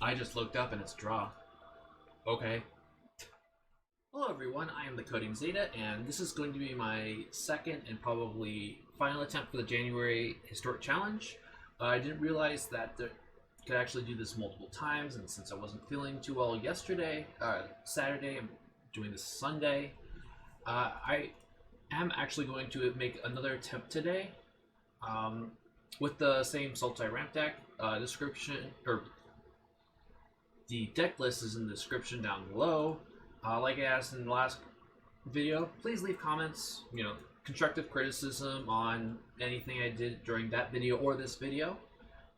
I just looked up and it's draw. Okay. Hello everyone, I am the Coding Zeta, and this is going to be my second and probably final attempt for the January Historic Challenge. I didn't realize that I could actually do this multiple times, and since I wasn't feeling too well yesterday, Saturday, I'm doing this Sunday. I am actually going to make another attempt today with the same Sultai ramp deck. Description, or the deck list is in the description down below. Like I asked in the last video, please leave comments, constructive criticism on anything I did during that video or this video.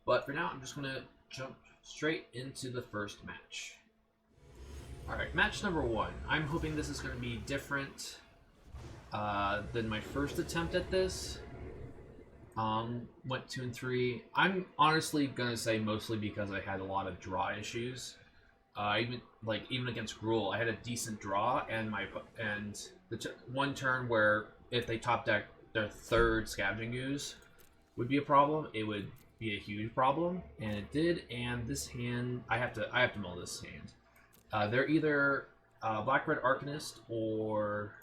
But for now, I'm just going to jump straight into the first match. Alright, match number 1. I'm hoping this is going to be different than my first attempt at this. Went 2 and 3. I'm honestly going to say mostly because I had a lot of draw issues. Even against Gruul, I had a decent draw, and one turn where if they top deck their third Scavenging Ooze would be a problem. It would be a huge problem, and it did. And this hand, I have to mill this hand. They're either black-red Arcanist or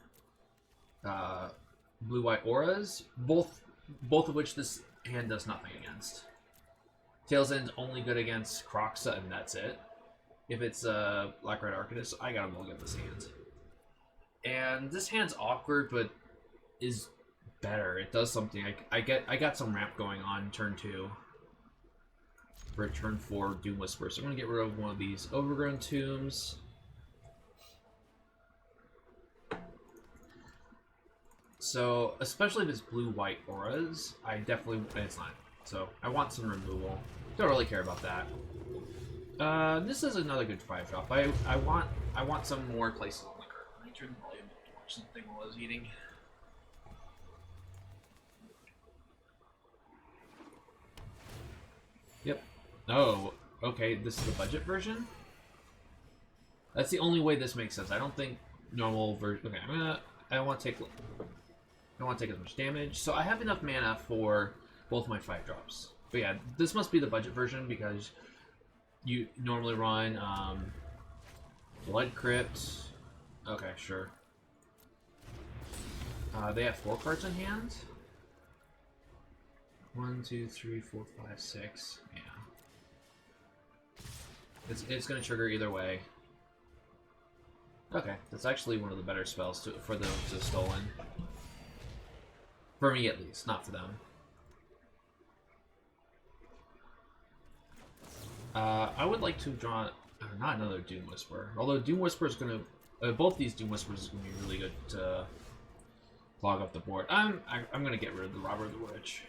blue-white Auras, both of which this hand does nothing against. Tails End's only good against Croxa, and that's it. If it's black-red Arcanist, I gotta look at this hand. And this hand's awkward, but is better. It does something. I got some ramp going on turn 2 for turn 4 Doom Whisper. So I'm gonna get rid of one of these Overgrown Tombs. So especially if it's blue-white Auras, it's not. So I want some removal. Don't really care about that. This is another good 5-drop. I want some more places on the curve. I turned the volume up to watch something while I was eating. Yep. Oh, okay. This is the budget version. That's the only way this makes sense. I don't think normal version. Okay, I don't want to take as much damage. So I have enough mana for both my 5-drops. But yeah, this must be the budget version because you normally run Blood Crypt. Okay, sure. They have 4 cards in hand. 1, 2, 3, 4, 5, 6. Yeah. It's gonna trigger either way. Okay, that's actually one of the better spells for them to stolen. For me at least, not for them. I would like to draw not another Doom Whisper. Although Doom Whisper is gonna, both these Doom Whispers is gonna be really good to clog up the board. I'm gonna get rid of the Robber of the Witch.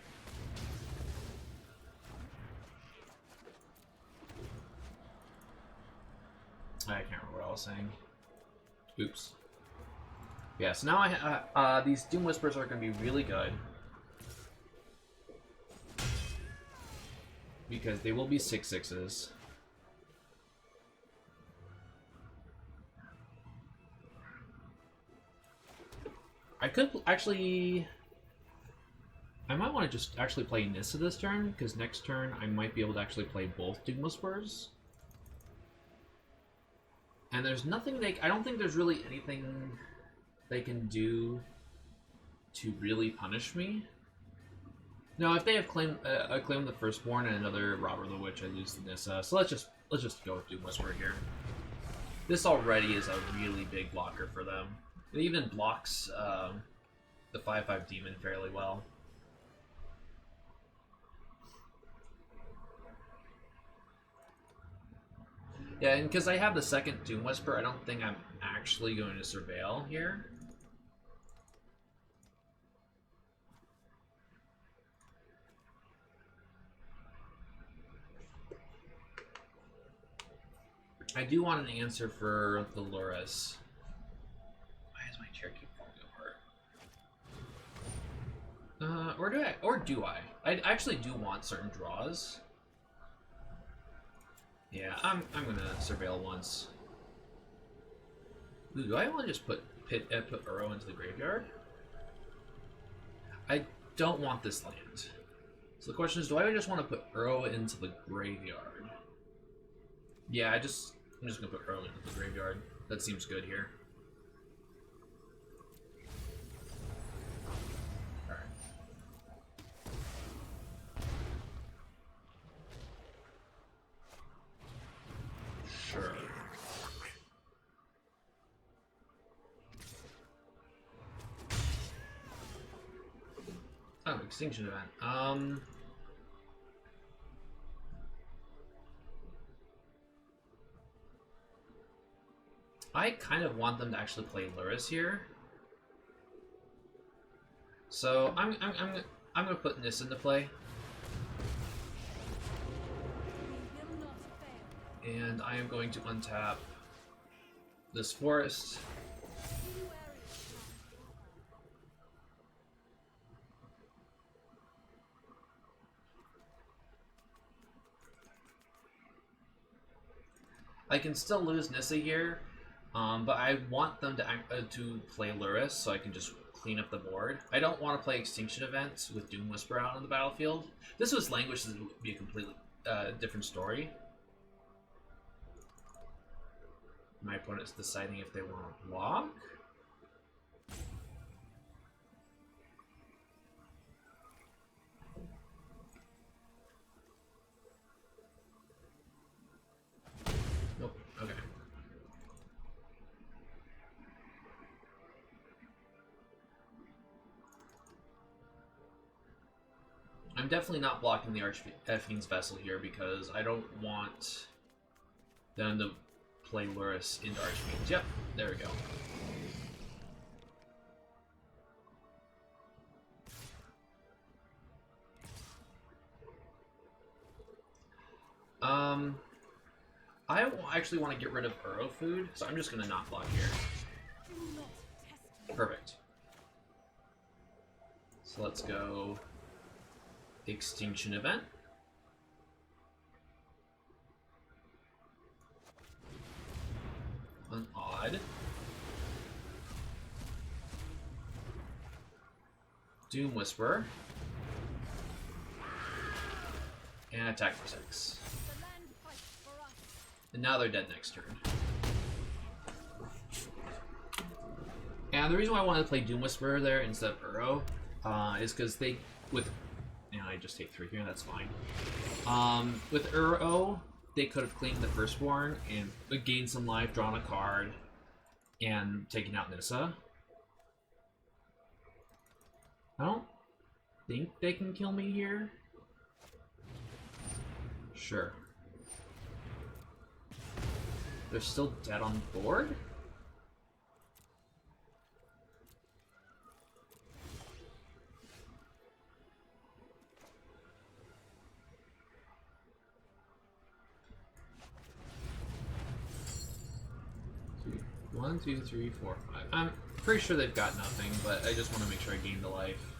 I can't remember what I was saying. Oops. Yeah, so now these Doom Whispers are gonna be really good because they will be 6/6s. I could actually... I might want to just actually play Nissa this turn, because next turn I might be able to actually play both Doom Whispers. And there's nothing I don't think there's really anything they can do to really punish me. No, if they have Claim the Firstborn and another Robber the Witch, I lose the Nissa. So let's just go with Doom Whisper here. This already is a really big blocker for them. It even blocks the 5/5 Demon fairly well. Yeah, and because I have the second Doom Whisper, I don't think I'm actually going to Surveil here. I do want an answer for the Loris. Why does my chair keep falling apart? Or do I? I actually do want certain draws. Yeah, I'm gonna Surveil once. Ooh, do I want to just put Uro into the graveyard? I don't want this land. So the question is, do I just want to put Uro into the graveyard? Yeah, I'm just gonna put Earl into the graveyard. That seems good here. Alright. Sure. Oh, extinction event. I kind of want them to actually play Luris here. So I'm gonna put this into play. And I am going to untap this forest. I can still lose Nissa here, but I want them to play Luris so I can just clean up the board. I don't want to play Extinction Events with Doom Whisper out on the battlefield. This was Language, this would be a completely different story. My opponent's deciding if they want to block. Nope. Okay. I'm definitely not blocking the Archfiend's Vessel here because I don't want them to play Luris into Archfiends. Yep, there we go. I actually want to get rid of Uro food, so I'm just going to not block here. Perfect. So let's go Extinction Event. An odd. Doom Whisperer. And attack for 6. And now they're dead next turn. And the reason why I wanted to play Doom Whisperer there instead of Uro is because they, I just take 3 here, that's fine. With Uro, they could have cleaned the Firstborn and gained some life, drawn a card, and taken out Nissa. I don't think they can kill me here. Sure. They're still dead on the board? One, two, three, four, five. I'm pretty sure they've got nothing, but I just want to make sure I gain the life.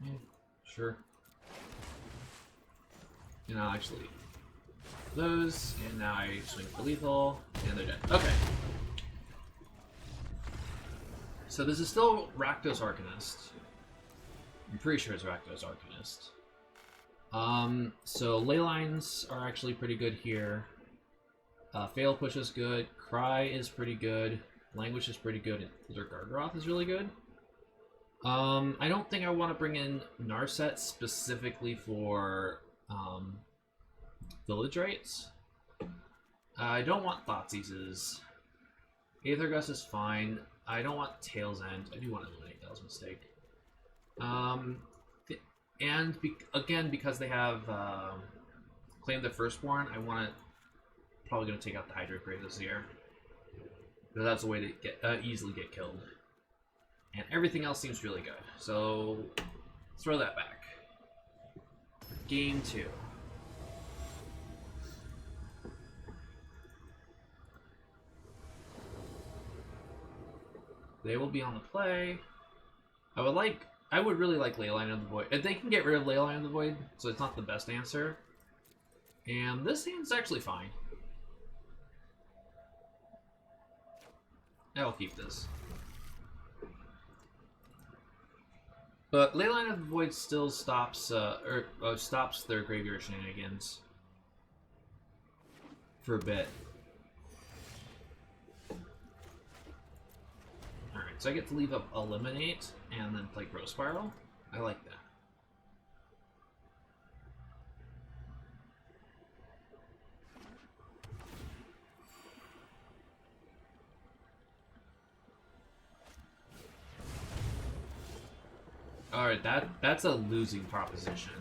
Yeah, sure. And I'll actually those, and now I swing for lethal, and they're dead. Okay. So this is still Rakdos Arcanist. I'm pretty sure it's Rakdos Arcanist. So ley lines are actually pretty good here. Fail push is good. Cry is pretty good. Language is pretty good. And Gargaroth is really good. I don't think I want to bring in Narset specifically for village rights. I don't want Thoughtseize. Aethergust is fine. I don't want Tail's End. I do want to eliminate Tail's Mistake. And again, because they have claimed the Firstborn, I want to probably going to take out the Hydro Grave this year. Because that's a way to get easily get killed. And everything else seems really good. So let's throw that back. Game 2. They will be on the play. I would really like Leyline of the Void. If they can get rid of Leyline of the Void, so it's not the best answer. And this hand's actually fine. I'll keep this. But Leyline of the Void still stops stops their graveyard shenanigans for a bit. Alright, so I get to leave up Eliminate and then play Growth Spiral. I like that. Alright, that's a losing proposition.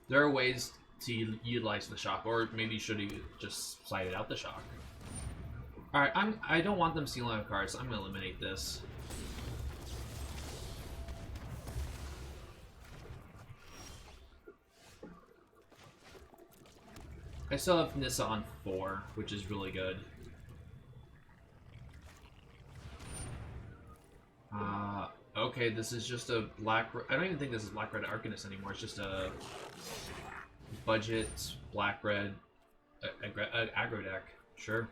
There are ways to utilize the shock, or maybe you should have just slide it out the shock. Alright, I don't want them stealing out cards, so I'm gonna eliminate this. I still have Nissa on 4, which is really good. Okay, this is just a black... I don't even think this is black-red Arcanist anymore. It's just a budget black-red aggro deck. Sure.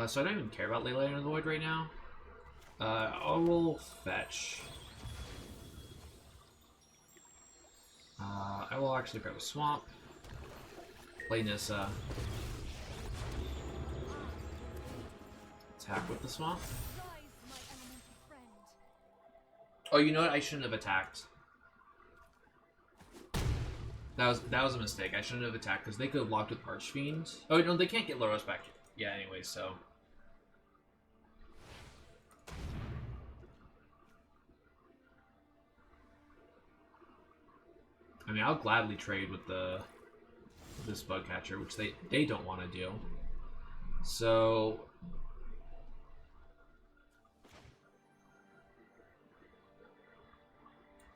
So I don't even care about Leyline of the Void right now. I will fetch. I will actually grab a swamp. Play Nissa. Attack with the swamp. Oh, you know what? I shouldn't have attacked. That was a mistake. I shouldn't have attacked because they could have blocked with Archfiend. Oh no, they can't get Loros back. Yeah, anyway, so. I mean, I'll gladly trade with this bug catcher, which they don't want to do. So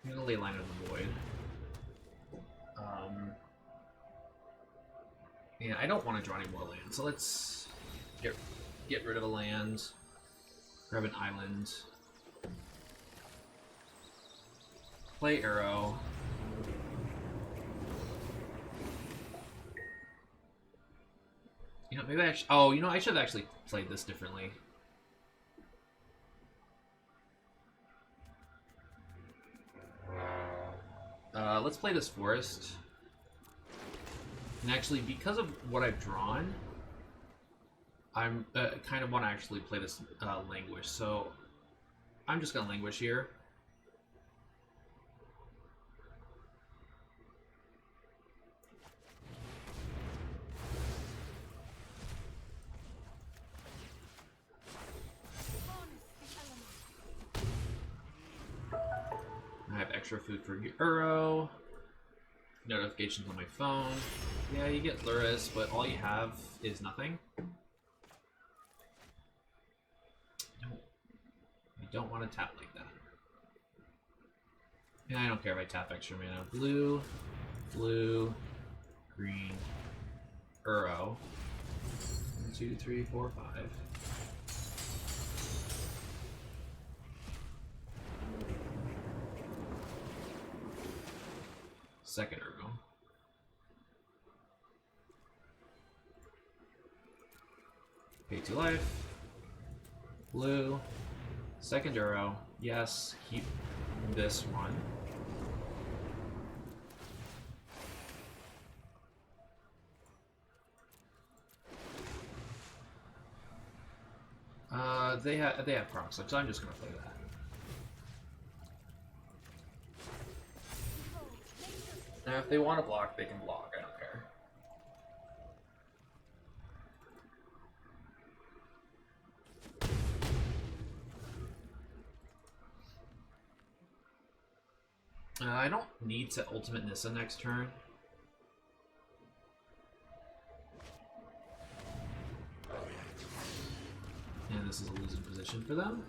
I'm gonna ley line of the void. And I don't want to draw any more land, so let's get rid of a land, grab an island, play arrow. You know, maybe I should... Oh, you know, I should have actually played this differently. Let's play this forest. And actually, because of what I've drawn, I'm kind of want to actually play this languish. So I'm just going to languish here. I have extra food for Uro. Notifications on my phone. Yeah, you get Luris, but all you have is nothing. I don't want to tap like that. And I don't care if I tap extra mana. Blue, blue, green, Uro. 1, 2, 3, 4, 5. Second Uro. Pay 2 life. Blue. Second Uro. Yes, keep this one. They have procs, so I'm just gonna play that. Now, if they want to block, they can block. I don't care. I don't need to ultimate Nissa next turn. And this is a losing position for them.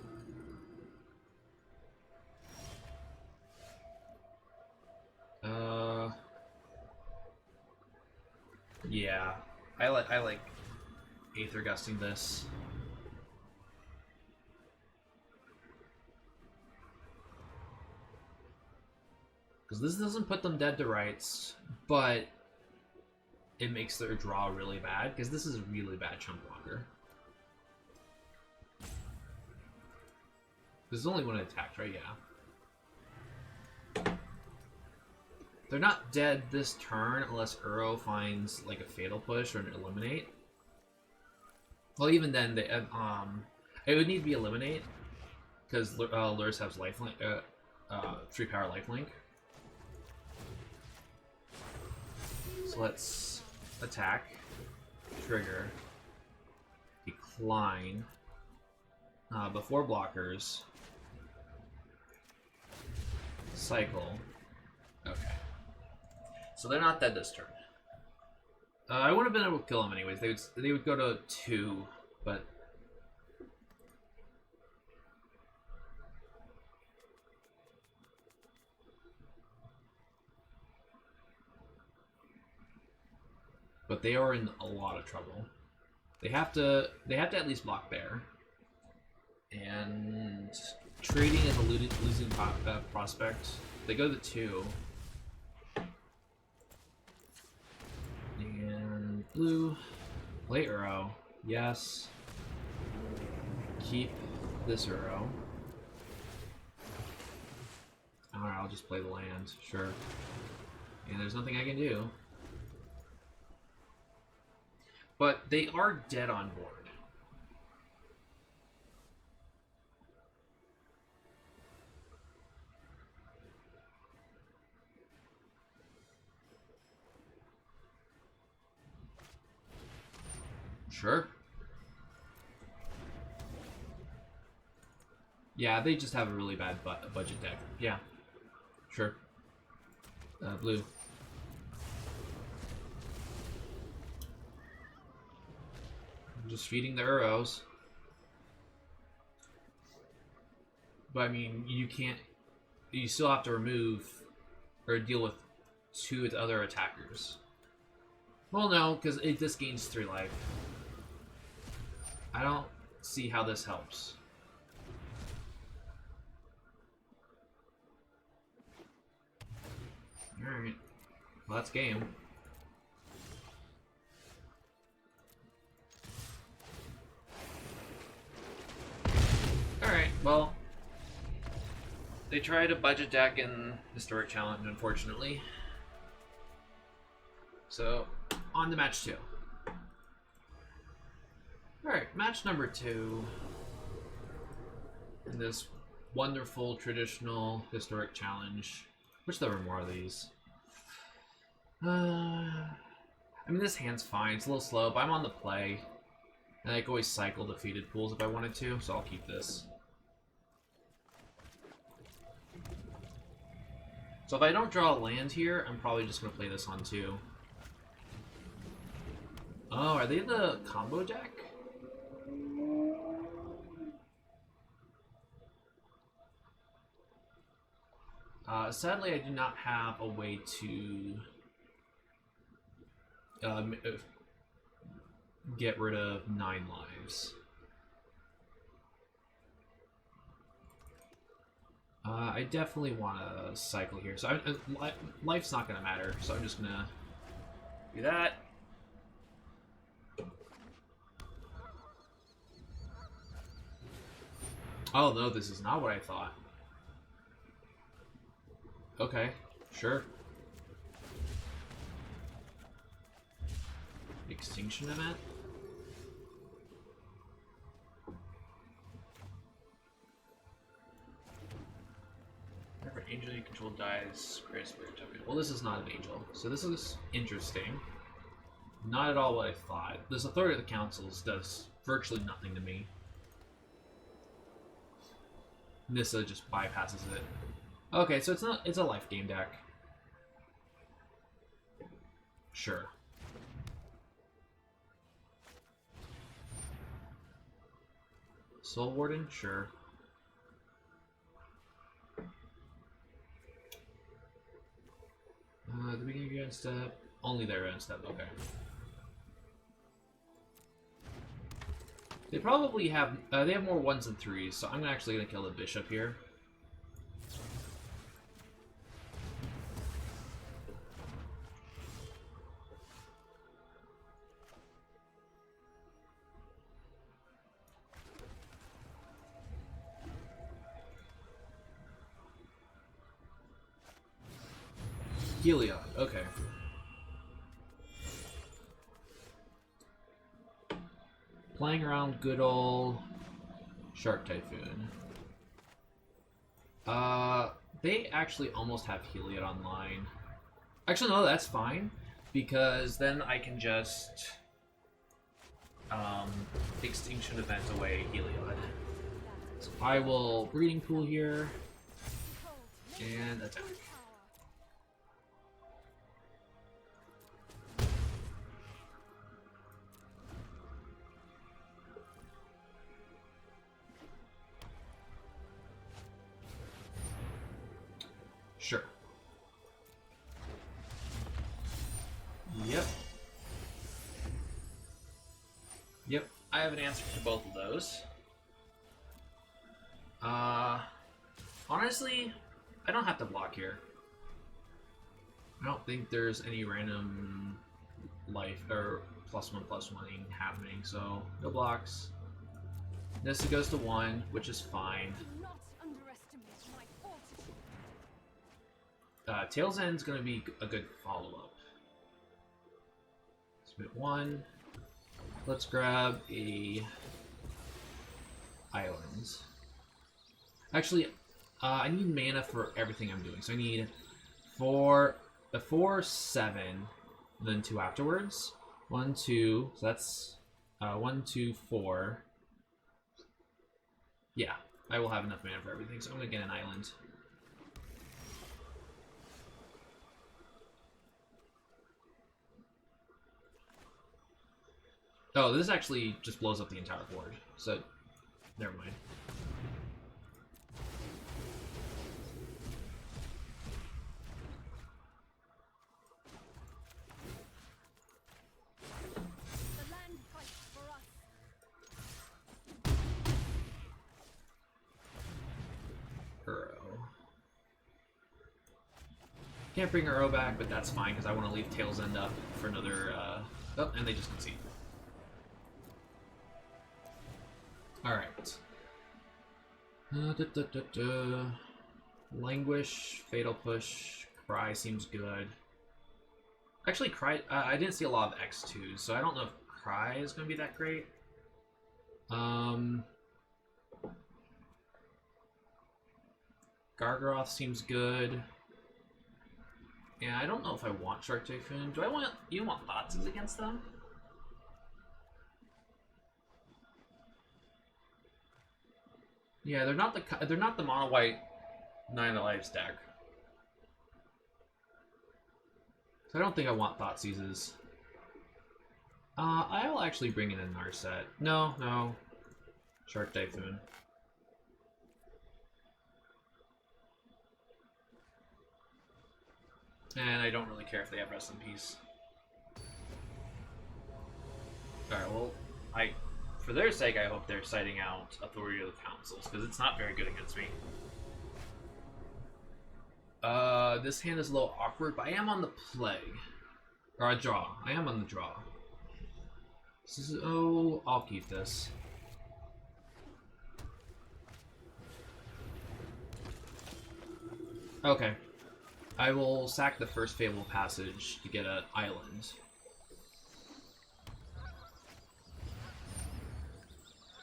Yeah, I like Aether Gusting this. Because this doesn't put them dead to rights, but it makes their draw really bad, because this is a really bad chunk blocker. There's only one attack, right? Yeah. They're not dead this turn unless Uro finds like a fatal push or an eliminate. Well, even then, they it would need to be eliminate because Lurs has lifelink, 3-power lifelink. So let's attack, trigger, decline, before blockers, cycle. Okay. So they're not dead this turn. I would have been able to kill them anyways. They would go to 2, but they are in a lot of trouble. They have to at least block there. And trading is a losing prospect. They go to 2. And blue, play Uro, yes. Keep this Uro. Alright, I'll just play the land, sure. And there's nothing I can do. But they are dead on board. Sure. Yeah, they just have a really bad budget deck. Yeah. Sure. Blue. I'm just feeding the Uros. But I mean, you can't... You still have to remove or deal with 2 other attackers. Well, no, because this gains 3 life. I don't see how this helps. Alright. Well, that's game. Alright, well. They tried a budget deck in Historic Challenge, unfortunately. So, on to match 2. Alright, match number 2 in this wonderful traditional historic challenge. Wish there were more of these. I mean, this hand's fine. It's a little slow, but I'm on the play. And I can always cycle defeated pools if I wanted to, so I'll keep this. So if I don't draw a land here, I'm probably just going to play this on 2. Oh, are they the combo deck? Sadly, I do not have a way to get rid of 9 lives. I definitely want to cycle here, so life's not going to matter, so I'm just going to do that. Oh no, this is not what I thought. Okay, sure. Extinction event? Whenever an angel you control dies, create a spirit token. Well, this is not an angel, so this is interesting. Not at all what I thought. This Authority of the Councils does virtually nothing to me. Nissa just bypasses it. Okay, so it's a life game deck. Sure. Soul Warden? Sure. The beginning of your end step. Only their end step, okay. They probably have, they have more 1s and 3s, so I'm actually going to kill the bishop here. Heliod, okay. Playing around good old Shark Typhoon. They actually almost have Heliod online. Actually, no, that's fine, because then I can just Extinction Event away Heliod. So I will Breeding Pool here and attack. Sure. Yep. Yep, I have an answer to both of those. Honestly, I don't have to block here. I don't think there's any random life or +1/+1 happening, so no blocks. This goes to 1, which is fine. Tail's End's gonna be a good follow-up. Submit 1. Let's grab a islands. Actually, I need mana for everything I'm doing. So I need 4, 7, and then 2 afterwards. 1, 2, so that's 1, 2, 4. Yeah, I will have enough mana for everything, so I'm gonna get an island. Oh, this actually just blows up the entire board, so never mind. The land fights for us. Uro. Can't bring Uro back, but that's fine because I want to leave Tail's End up for another. Oh, and they just concede. Alright. Languish, Fatal Push, Cry seems good. Actually, Cry, I didn't see a lot of X2s, so I don't know if Cry is going to be that great. Gargaroth seems good. Yeah, I don't know if I want Shark Typhoon. Do I want, you want Thoughtseize against them? Yeah, they're not the mono white 9 of Lives deck. So I don't think I want Thoughtseizes. I will actually bring in a Narset. No. Shark Typhoon. And I don't really care if they have Rest in Peace. Alright, well, for their sake, I hope they're citing out Authority of the Councils, because it's not very good against me. This hand is a little awkward, but I am on the play. Or a draw. I am on the draw. So, I'll keep this. Okay. I will sack the first Fable Passage to get an island.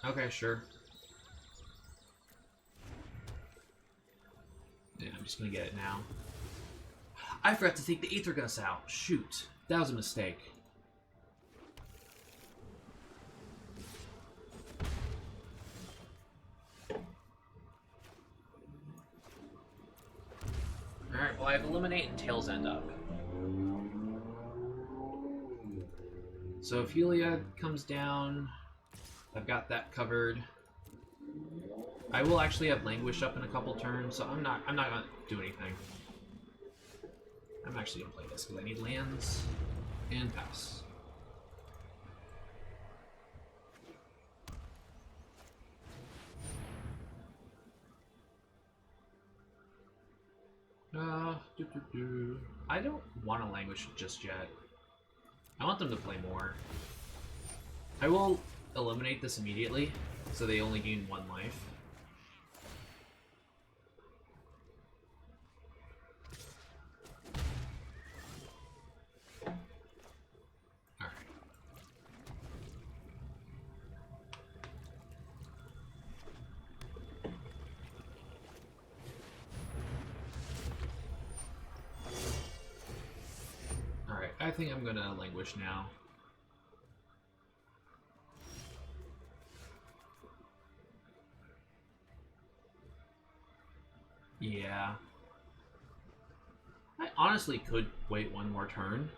Okay, sure. Yeah, I'm just gonna get it now. I forgot to take the Aether Gust out. Shoot. That was a mistake. Alright, well I have Eliminate and Tail's End up. So if Heliod comes down, I've got that covered. I will actually have Languish up in a couple turns, so I'm not gonna do anything. I'm actually gonna play this because I need lands and pass. I don't want to Languish just yet. I want them to play more. I will eliminate this immediately, so they only gain 1 life. think I'm gonna languish now. Yeah. I honestly could wait one more turn.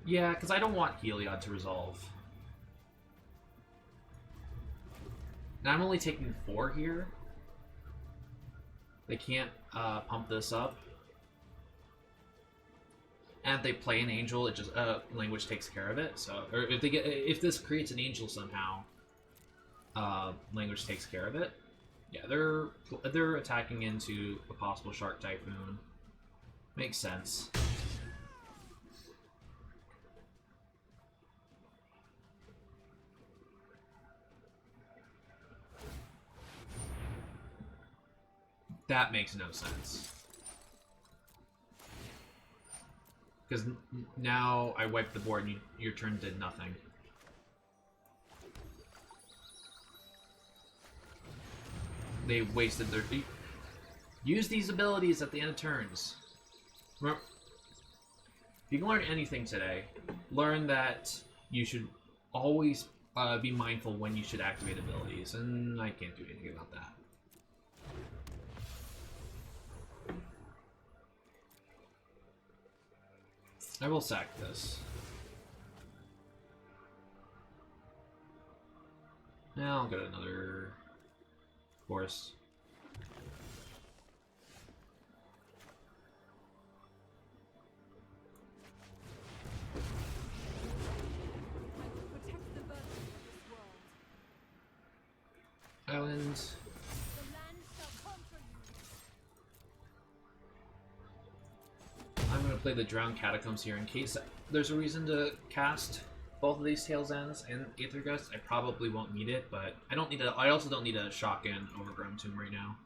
Yeah, because I don't want Heliod to resolve. Now I'm only taking 4 here. They can't pump this up. And if they play an angel, it just language takes care of it. So, or if this creates an angel somehow, language takes care of it. Yeah, they're attacking into a possible Shark Typhoon. Makes sense. That makes no sense. Because now I wiped the board and your turn did nothing. They wasted their... Use these abilities at the end of turns. Remember, if you can learn anything today, learn that you should always be mindful when you should activate abilities, and I can't do anything about that. I will sack this. Now I'll get another force. Protect the virtue of this world. Island. The land shall conquer you. I'm going to play the Drowned Catacombs here in case there's a reason to cast both of these Tail's Ends and Aether Gust. I probably won't need it, but I don't need a. I also don't need a Shotgun Overgrown Tomb right now.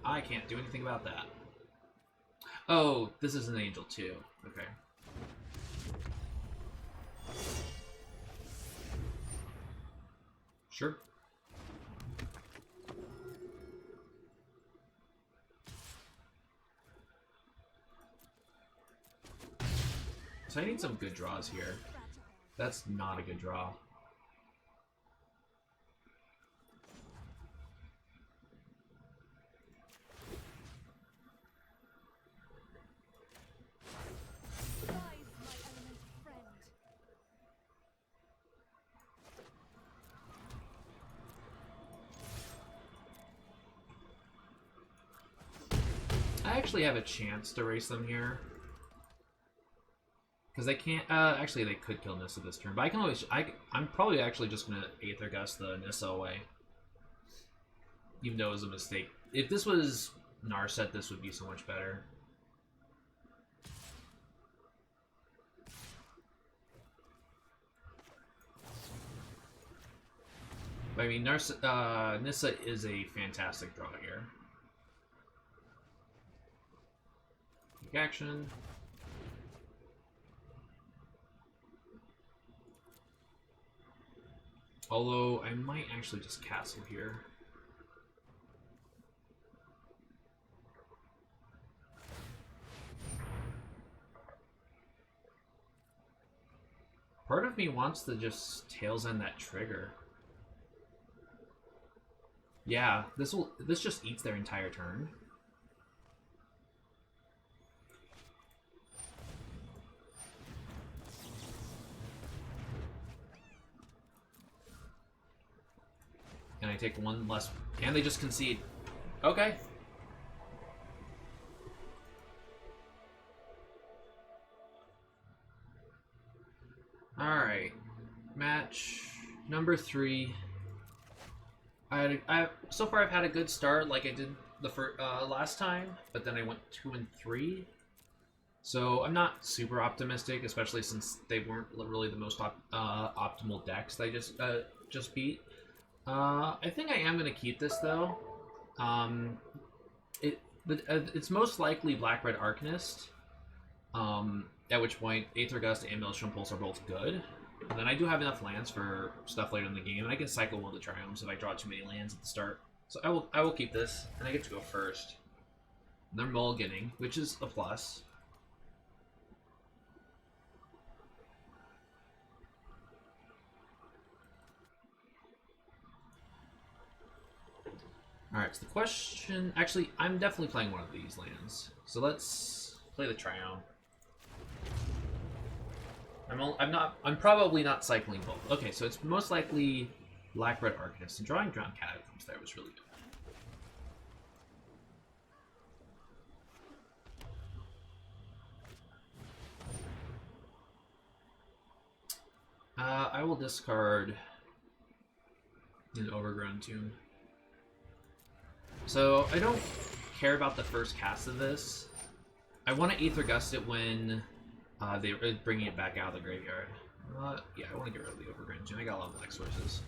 I can't do anything about that. Oh, this is an angel too. Okay. Sure. So I need some good draws here. That's not a good draw. Rise, my element friend. I actually have a chance to race them here. Because they can't, actually they could kill Nissa this turn, but I can always, I'm probably actually just going to Aether Gust the Nissa away. Even though it was a mistake. If this was Narset, this would be so much better. But, I mean, Nissa is a fantastic draw here. Take action. Although, I might actually just castle here. Part of me wants to just Tails End that trigger. Yeah, this just eats their entire turn. And I take one less, and they just concede. Okay. Alright. Match number 3. So far I've had a good start like I did the last time, but then I went 2 and 3. So I'm not super optimistic, especially since they weren't really the most optimal decks that I just beat. I think I am going to keep this, though. But it's most likely Black-Red Arcanist. At which point, Aether Gust and Maelstrom Pulse are both good. And then I do have enough lands for stuff later in the game, and I can cycle one of the Triomes if I draw too many lands at the start. So I will keep this, and I get to go first. And they're mulliganing, which is a plus. Alright, so the question... Actually, I'm definitely playing one of these lands. So let's play the Triome. I'm probably not cycling both. Okay, so it's most likely Black-Red Arcanist. And drawing Drowned Catacombs there was really good. I will discard an Overgrown Tomb. So I don't care about the first cast of this. I want to Aether Gust it when they're bringing it back out of the graveyard. Yeah, I want to get rid of the Overgrown Tomb. I got a lot of black sources.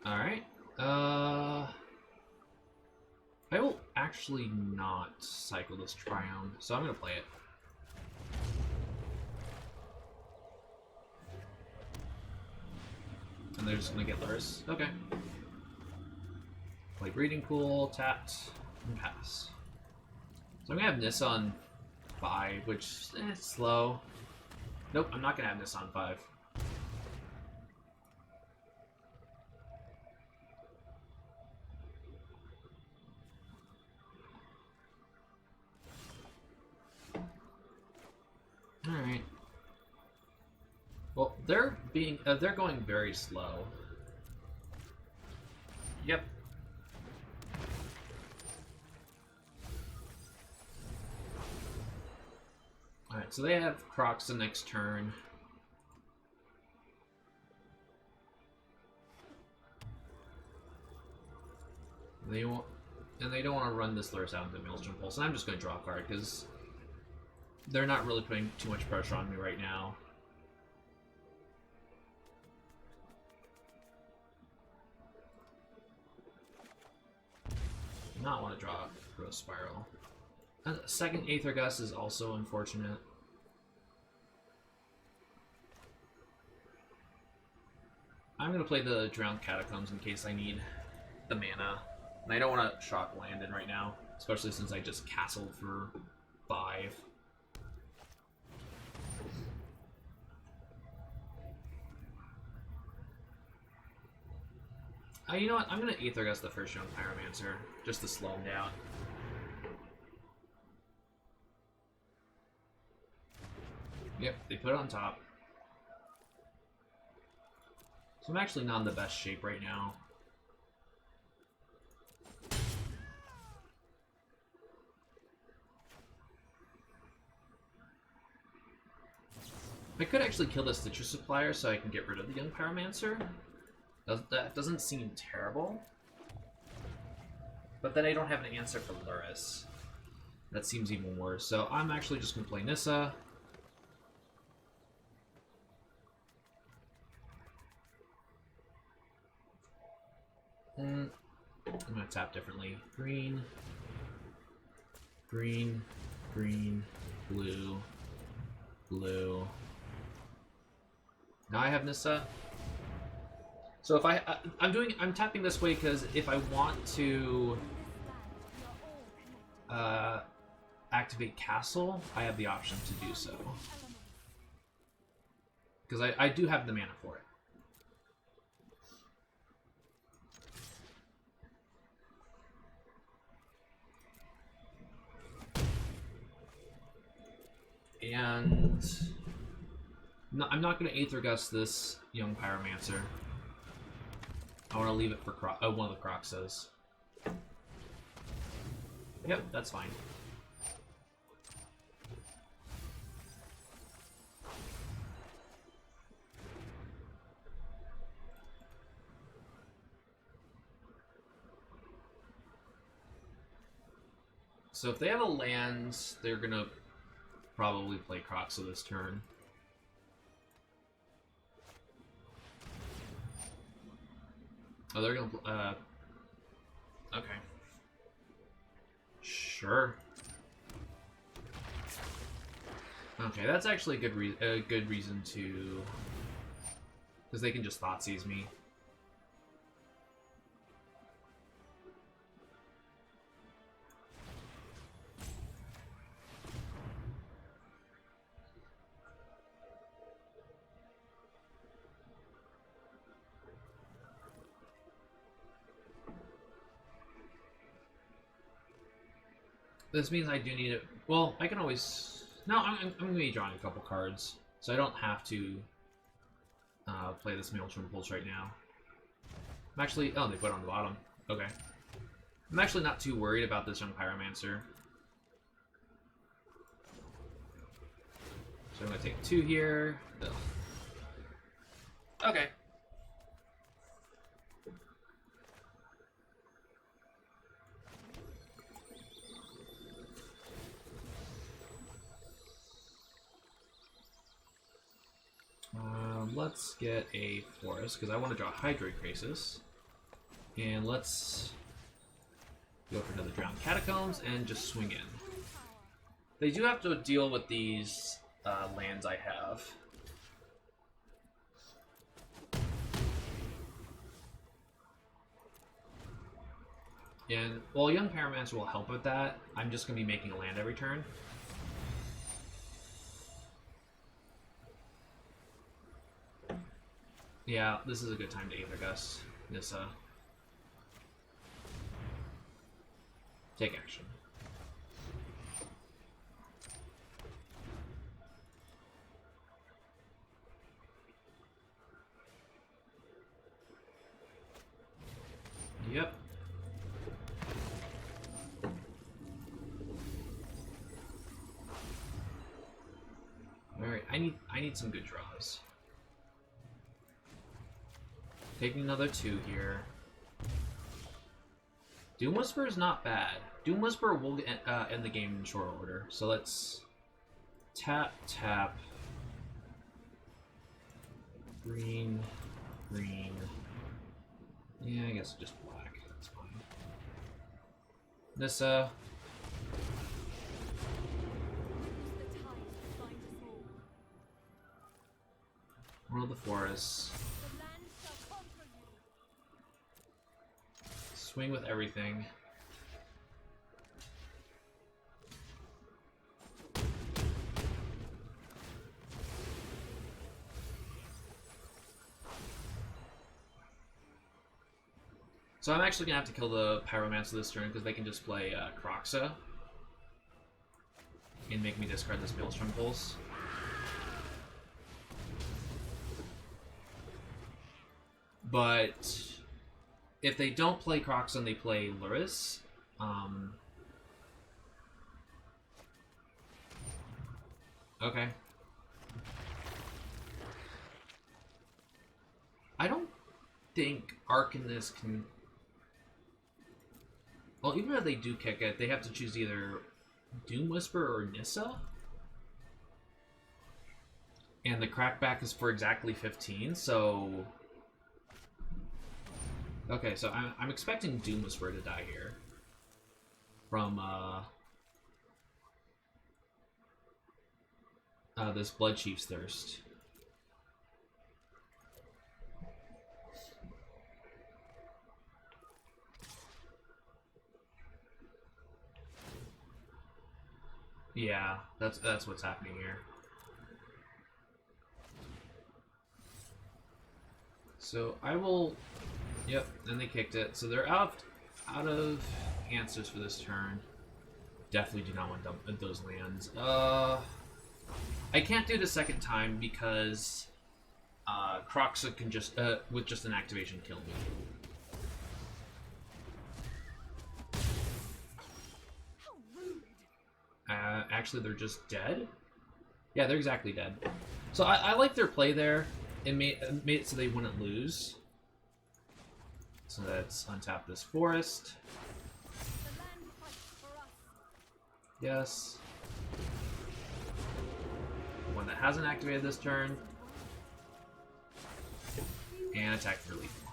Alright. I will actually not cycle this Triome, so I'm going to play it. And they're just going to get Luris. Okay. Play Breeding Pool, tapped, and pass. So I'm going to have Nissa on 5, which is slow. Nope, I'm not going to have Nissa on 5. Alright. Well, they're going very slow. Yep. Alright, so they have Crocs the next turn. They don't want to run this Luris out into Maelstrom Pulse, and I'm just going to draw a card because they're not really putting too much pressure on me right now. Not want to draw Growth Spiral. A second Aether Gust is also unfortunate. I'm going to play the Drowned Catacombs in case I need the mana. And I don't want to shock land in right now, especially since I just castled for 5. You know what? I'm going to Aether Gust the first Young Pyromancer, just to slow him down. Yep, they put it on top. So I'm actually not in the best shape right now. I could actually kill the Citrus Supplier so I can get rid of the Young Pyromancer. That doesn't seem terrible. But then I don't have an answer for Luris. That seems even worse. So I'm actually just going to play Nissa. I'm going to tap differently. Green, green, green, blue, blue. Now I have Nissa. So if I'm tapping this way because if I want to activate Castle, I have the option to do so. Because I do have the mana for it. And no, I'm not going to Aether Gust this Young Pyromancer. I want to leave it for one of the Croxos. Yep, that's fine. So if they have a land, they're gonna probably play Croxo this turn. Oh, they're gonna Okay. Sure. Okay, that's actually a good reason to... Because they can just Thoughtseize me. This means I do need it. Well, I can always... No, I'm going to be drawing a couple cards, so I don't have to play this Maelstrom Pulse right now. I'm actually... Oh, they put it on the bottom. Okay. I'm actually not too worried about this young Pyromancer. So I'm going to take 2 here. Ugh. Okay. Let's get a Forest, because I want to draw Hydroid Crisis. And let's go for another Drowned Catacombs and just swing in. They do have to deal with these lands I have. And while Young Pyromancer will help with that, I'm just going to be making a land every turn. Yeah, this is a good time to Aether Gust. Nissa. Take action. Yep. Alright, I need some good draws. Taking another 2 here. Doom Whisper is not bad. Doom Whisper will end the game in short order. So let's tap, tap. Green, green. Yeah, I guess just black. That's fine. Nissa. World of Forests. Swing with everything. So I'm actually gonna have to kill the Pyromancer this turn because they can just play Kroxa and make me discard this Maelstrom Pulse. But if they don't play Kroxa and they play Lurrus, okay. I don't think Arcanist can... Well, even if they do kick it, they have to choose either Doom Whisper or Nissa. And the crackback is for exactly 15, so... Okay, so I'm expecting Doom Whisper to die here. From, this Blood Chief's Thirst. Yeah, that's what's happening here. So I will... Yep, and they kicked it. So they're out of answers for this turn. Definitely do not want those lands. I can't do it a second time because Kroxa can just, with just an activation, kill me. Actually, they're just dead? Yeah, they're exactly dead. So I like their play there. It made it so they wouldn't lose. So let's untap this forest. Yes. One that hasn't activated this turn. And attack for lethal.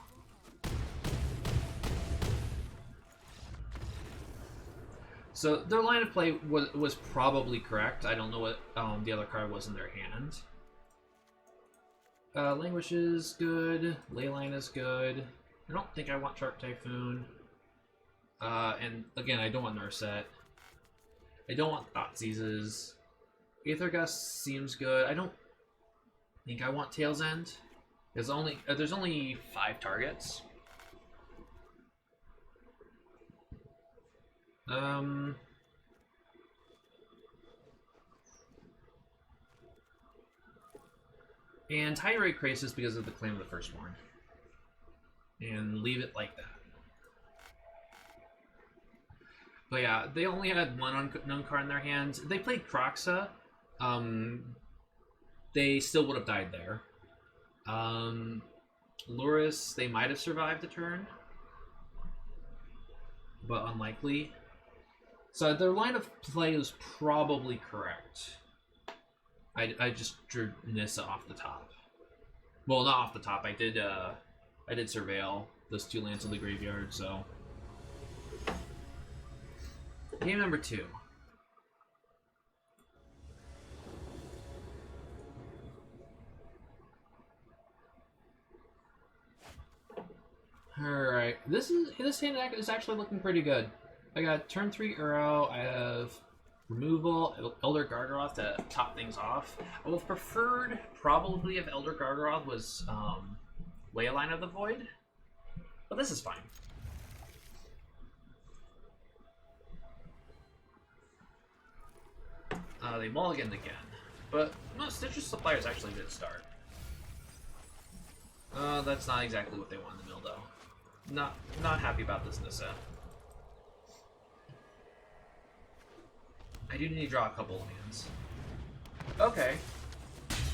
So their line of play was probably correct. I don't know what the other card was in their hand. Languish is good. Leyline is good. I don't think I want Shark Typhoon. And again, I don't want Nurset. I don't want Thoughtseizes. Aether Gust seems good. I don't think I want Tail's End. There's only 5 targets. And Tirade Crisis because of the Claim of the Firstborn. And leave it like that. But yeah, they only had one unknown card in their hands. If they played Kroxa, they still would have died there. Lurrus, they might have survived the turn. But unlikely. So their line of play was probably correct. I just drew Nissa off the top. Well, not off the top. I did surveil those 2 lands in the graveyard. So game number 2. All right, this hand is actually looking pretty good. I got turn 3 Uro. I have removal, Elder Gargaroth to top things off. I would have preferred probably if Elder Gargaroth was Leyline of the Void, but this is fine. They mulliganed again, but no, Citrus Supplier is actually a good start. That's not exactly what they want in the mill, though. Not happy about this Nissa. I do need to draw a couple lands. Okay.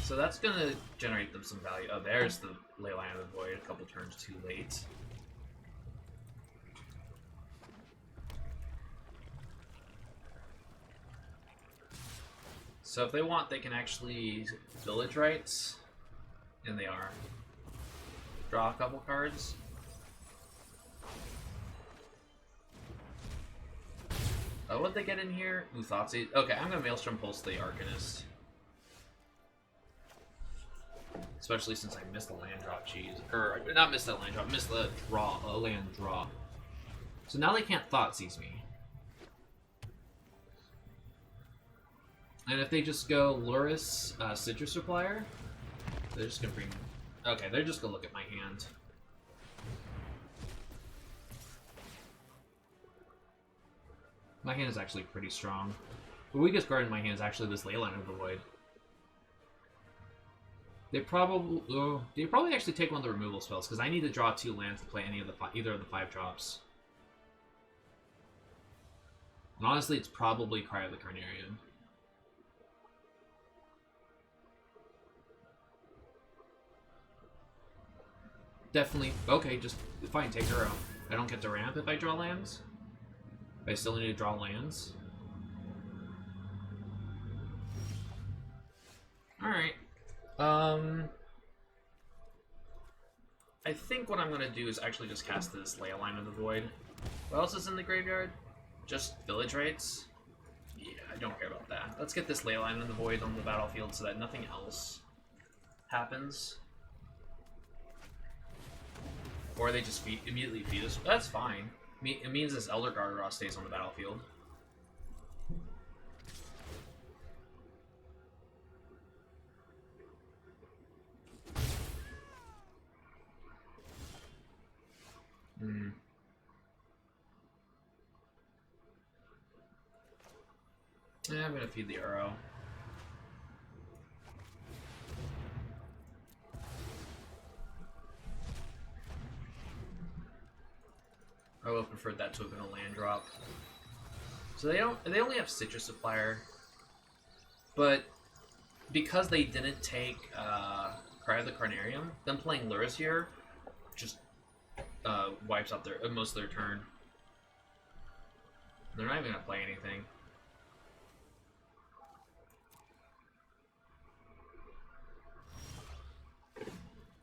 So that's gonna generate them some value. Oh, there's the Leyline of the Void, a couple turns too late. So if they want, they can actually Village Rites, and they are. Draw a couple cards. What'd they get in here? Ooh, Thoughtseize. Okay, I'm gonna Maelstrom Pulse the Arcanist. Especially since I missed the land drop, jeez. Or, not missed the land drop, missed the draw, land draw. So now they can't Thoughtseize me. And if they just go Lurrus, Citrus Supplier, they're just gonna bring... Okay, they're just gonna look at my hand. My hand is actually pretty strong. The weakest card in my hand is actually this Leyline of the Void. They probably actually take one of the removal spells because I need to draw 2 lands to play either of the 5 drops. And honestly, it's probably Cry of the Carnarian. Definitely. Okay, just fine. Take her out. I don't get to ramp if I draw lands. I still need to draw lands. Alright. I think what I'm going to do is actually just cast this Leyline of the Void. What else is in the graveyard? Just Village Rites? Yeah, I don't care about that. Let's get this Leyline of the Void on the battlefield so that nothing else happens. Or they just immediately feed us. That's fine. It means this Elder Gargaroth stays on the battlefield. Yeah, I'm gonna feed the Uro. I would have preferred that to have been a land drop. So they only have Citrus Supplier, but because they didn't take Cry of the Carnarium, them playing Lurrus here just wipes out most of their turn. They're not even gonna play anything.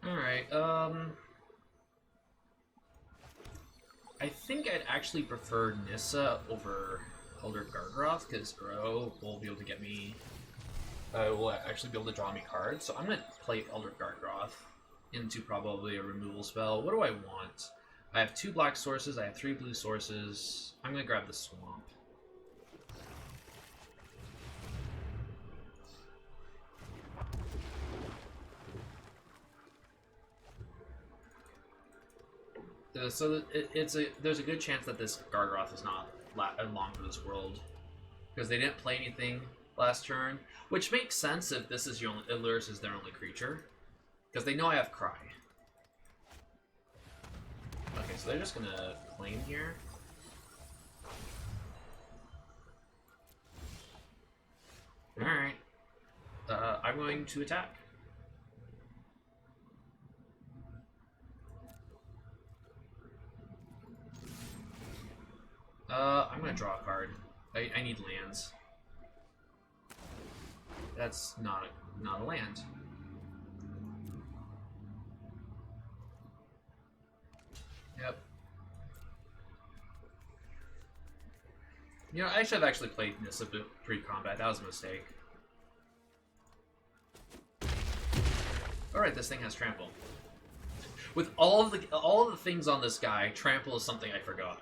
Alright, I think I'd actually prefer Nissa over Elder Gargroth, because Uro will be able to get me... will actually be able to draw me cards. So I'm going to play Elder Gargroth into probably a removal spell. What do I want? I have 2 black sources, I have 3 blue sources. I'm going to grab the Swamp. So there's a good chance that this Gargroth is not long for this world, because they didn't play anything last turn, which makes sense if this is Illyrus is their only creature, because they know I have Cry. Okay, so they're just gonna claim here. All right, I'm going to attack. I'm gonna draw a card. I need lands. That's not a land. Yep. You know, I should have actually played this a bit pre-combat. That was a mistake. Alright, this thing has trample. With all of the things on this guy, trample is something I forgot.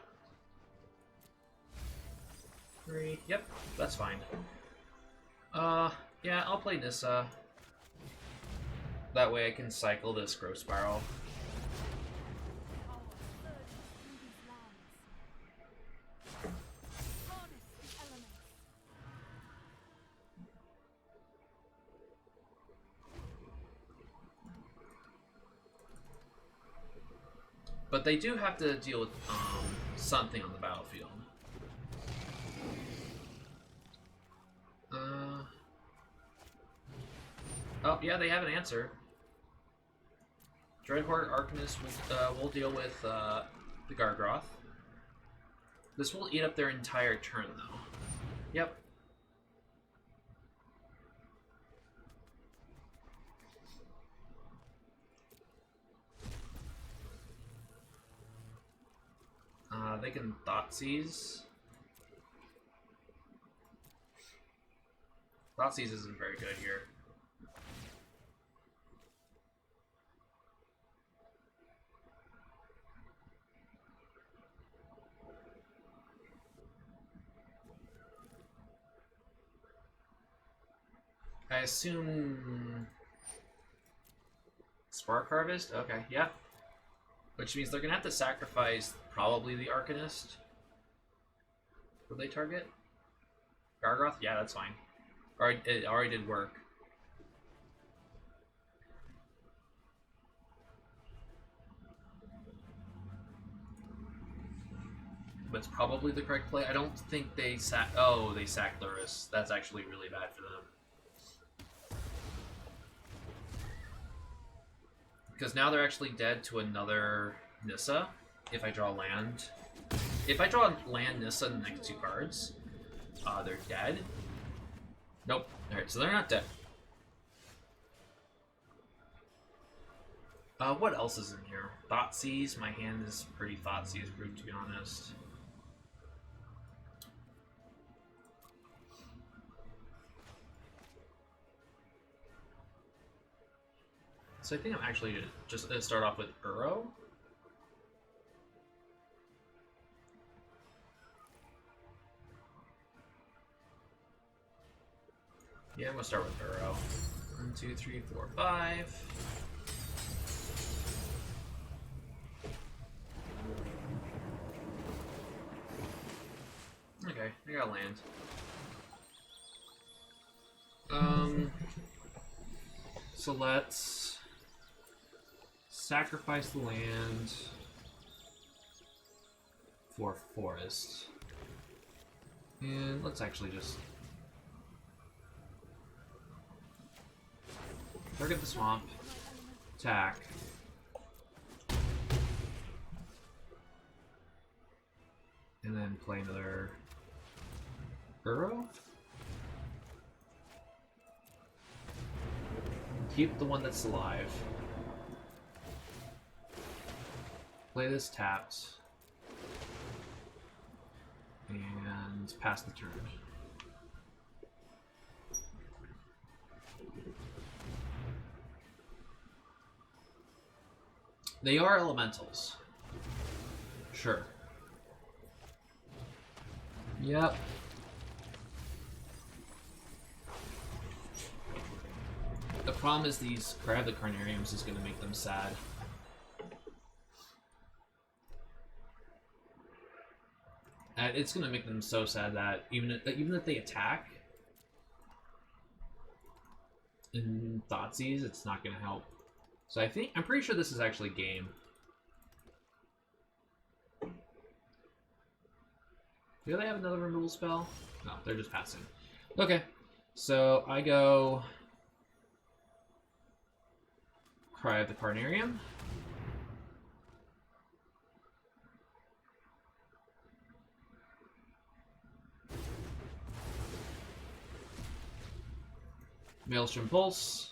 3. Yep, that's fine. Yeah, I'll play Nissa. That way I can cycle this Growth Spiral. But they do have to deal with something on the battlefield. Oh, yeah, they have an answer. Dreadhorde Arcanist will deal with the Gargroth. This will eat up their entire turn, though. Yep. They can Thoughtseize. Thoughtseize isn't very good here. I assume Spark Harvest? Okay, yeah. Which means they're gonna have to sacrifice probably the Arcanist. Would they target Gargroth? Yeah, that's fine. It already did work. But it's probably the correct play. I don't think they sack. Oh, they sacked Lurrus. That's actually really bad for them. Because now they're actually dead to another Nissa. If I draw land. If I draw land Nissa in the next 2 cards, they're dead. Nope. Alright, so they're not dead. What else is in here? Thoughtseize. My hand is pretty Thoughtseize proof, to be honest. So I think I'm actually just going to start off with Uro. Yeah, I'm going to start with Uro. 1, 2, 3, 4, 5. Okay, I got land. So let's sacrifice the land for forest. And let's actually just target the swamp, attack. And then play another Uro. Keep the one that's alive. Play this tapped. And and pass the turn. They are elementals. Sure. Yep. The problem is these Crab the Carnariums is going to make them sad. It's going to make them so sad that even if they attack in Thoughtseize, it's not going to help. So I'm pretty sure this is actually game. Do they have another removal spell? No, they're just passing. Okay, so I go Cry of the Carnarium. Maelstrom Pulse.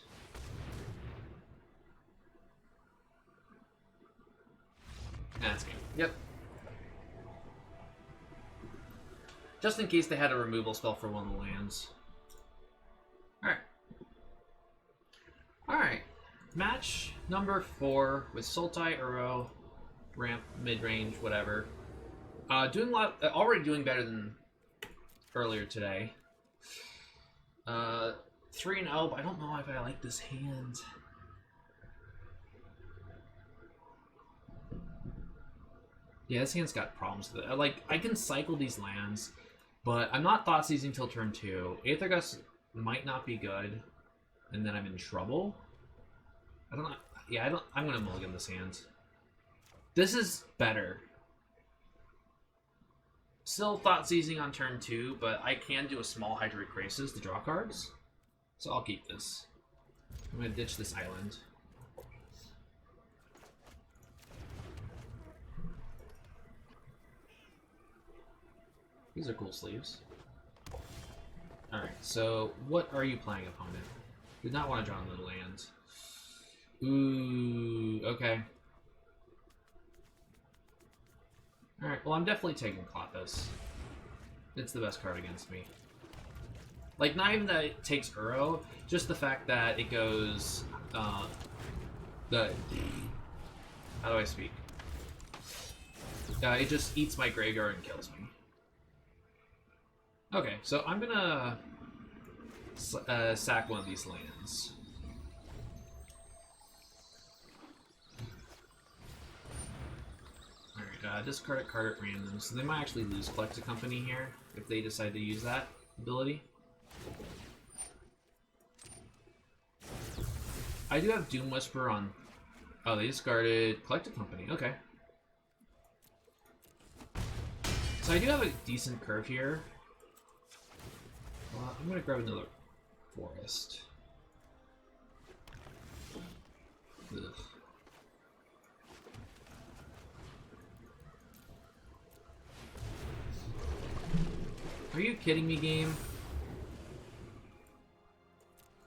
That's game. Yep. Just in case they had a removal spell for one of the lands. Alright. Alright. Match number 4 with Sultai, Uro, ramp, mid-range, whatever. Already doing better than earlier today. 3-0, but I don't know if I like this hand. Yeah, this hand's got problems with it. I can cycle these lands, but I'm not Thoughtseizing till turn 2. Aether Gust might not be good, and then I'm in trouble. I don't know. Yeah, I'm gonna mulligan this hand. This is better. Still Thoughtseizing on turn 2, but I can do a small Hydroic to draw cards. So I'll keep this. I'm gonna ditch this island. These are cool sleeves. Alright, so what are you playing, opponent? Did not want to draw another land. Ooh, okay. Alright, well I'm definitely taking Klothys. It's the best card against me. Like, not even that it takes Uro, just the fact that it goes, how do I speak? It just eats my graveyard and kills me. Okay, so I'm gonna sack one of these lands. Alright, discard a card at random, so they might actually lose Collect a Company here, if they decide to use that ability. I do have Doom Whisper on... Oh, they discarded Collect a Company. Okay. So I do have a decent curve here. I'm gonna grab another Forest. Ugh. Are you kidding me, game?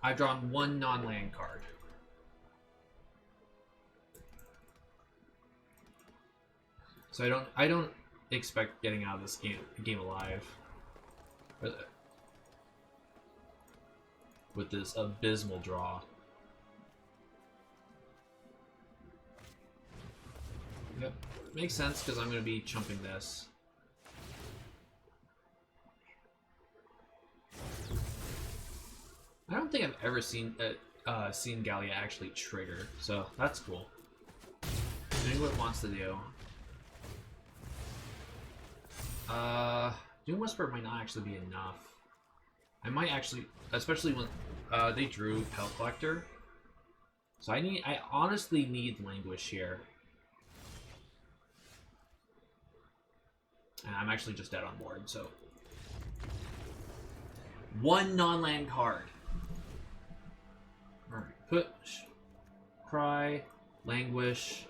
I've drawn one non-land card. So I don't expect getting out of this game alive with this abysmal draw. Yep, makes sense because I'm going to be chumping this. I don't think I've ever seen Gallia actually trigger, so that's cool. Doing what it wants to do. Doom Whisper might not actually be enough. I might actually, especially when they drew Pelt Collector. So I honestly need Languish here. And I'm actually just dead on board, so. One non-land card. Alright, push, Cry, Languish,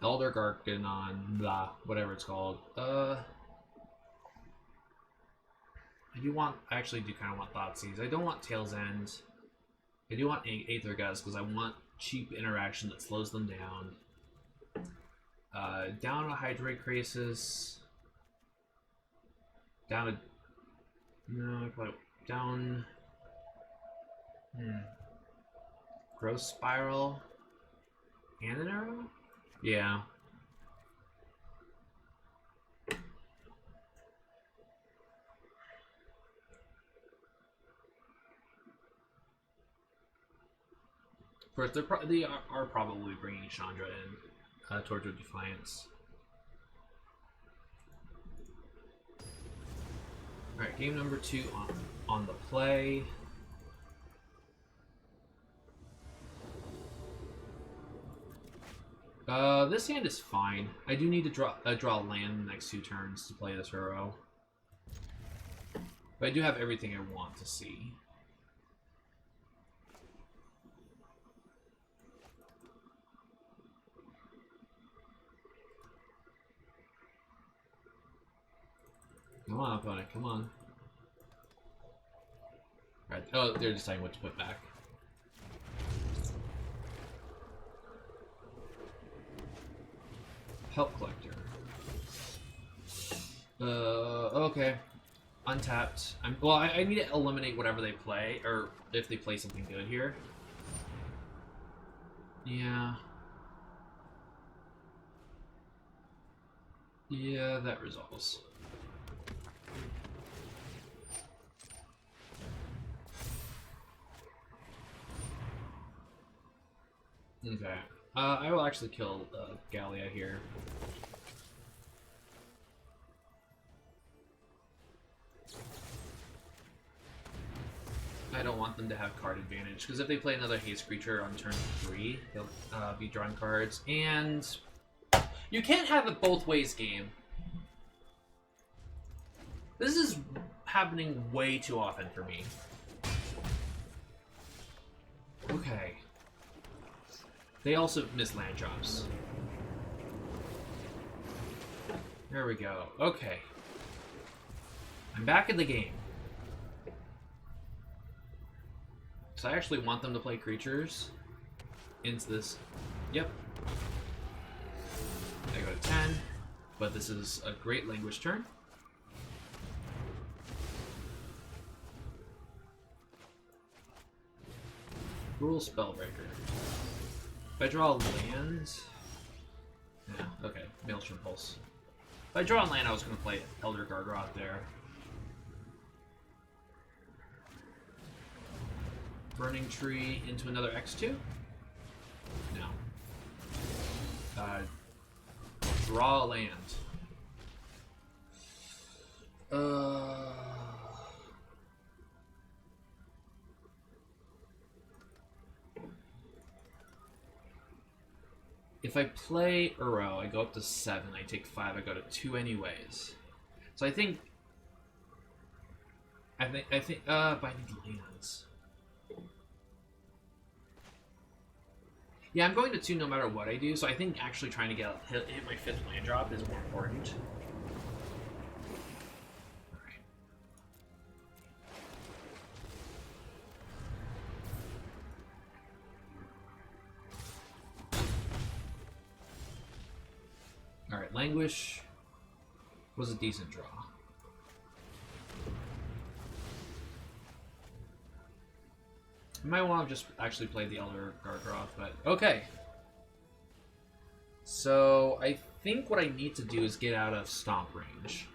Elder Garganon, blah, whatever it's called. I actually do kind of want Thoughtseize. I don't want Tail's End. I do want Aether Gust because I want cheap interaction that slows them down. Down a Hydroic Crisis. Down No, I probably down. Growth Spiral. And an arrow? Yeah. First, they are probably bringing Chandra in towards her Defiance. Alright, game number 2 on the play. This hand is fine. I do need to draw land in the next 2 turns to play this hero. But I do have everything I want to see. Come on, opponent, come on. Right. Oh, they're deciding what to put back. Help Collector. Okay. Untapped. Well, I need to eliminate whatever they play, or if they play something good here. Yeah. Yeah, that resolves. Okay. I will actually kill Gallia here. I don't want them to have card advantage, because if they play another haste creature on turn 3, they'll be drawing cards, and you can't have it both ways, game. This is happening way too often for me. Okay. They also miss land drops. There we go. Okay. I'm back in the game. So I actually want them to play creatures into this. Yep. I go to 10, but this is a great language turn. Gruul Spellbreaker. If I draw land... Yeah, okay. Maelstrom Pulse. If I draw a land, I was going to play Elder Gargroth there. Burning Tree into another X2? No. Draw a land. If I play Uro, I go up to 7. I take 5. I go to 2 anyways. So I think, but I need lands. Yeah, I'm going to 2 no matter what I do, so I think actually trying to hit my 5th land drop is more important. Alright, Languish was a decent draw. I might want to just actually play the Elder Gargroth, but okay. So I think what I need to do is get out of stomp range.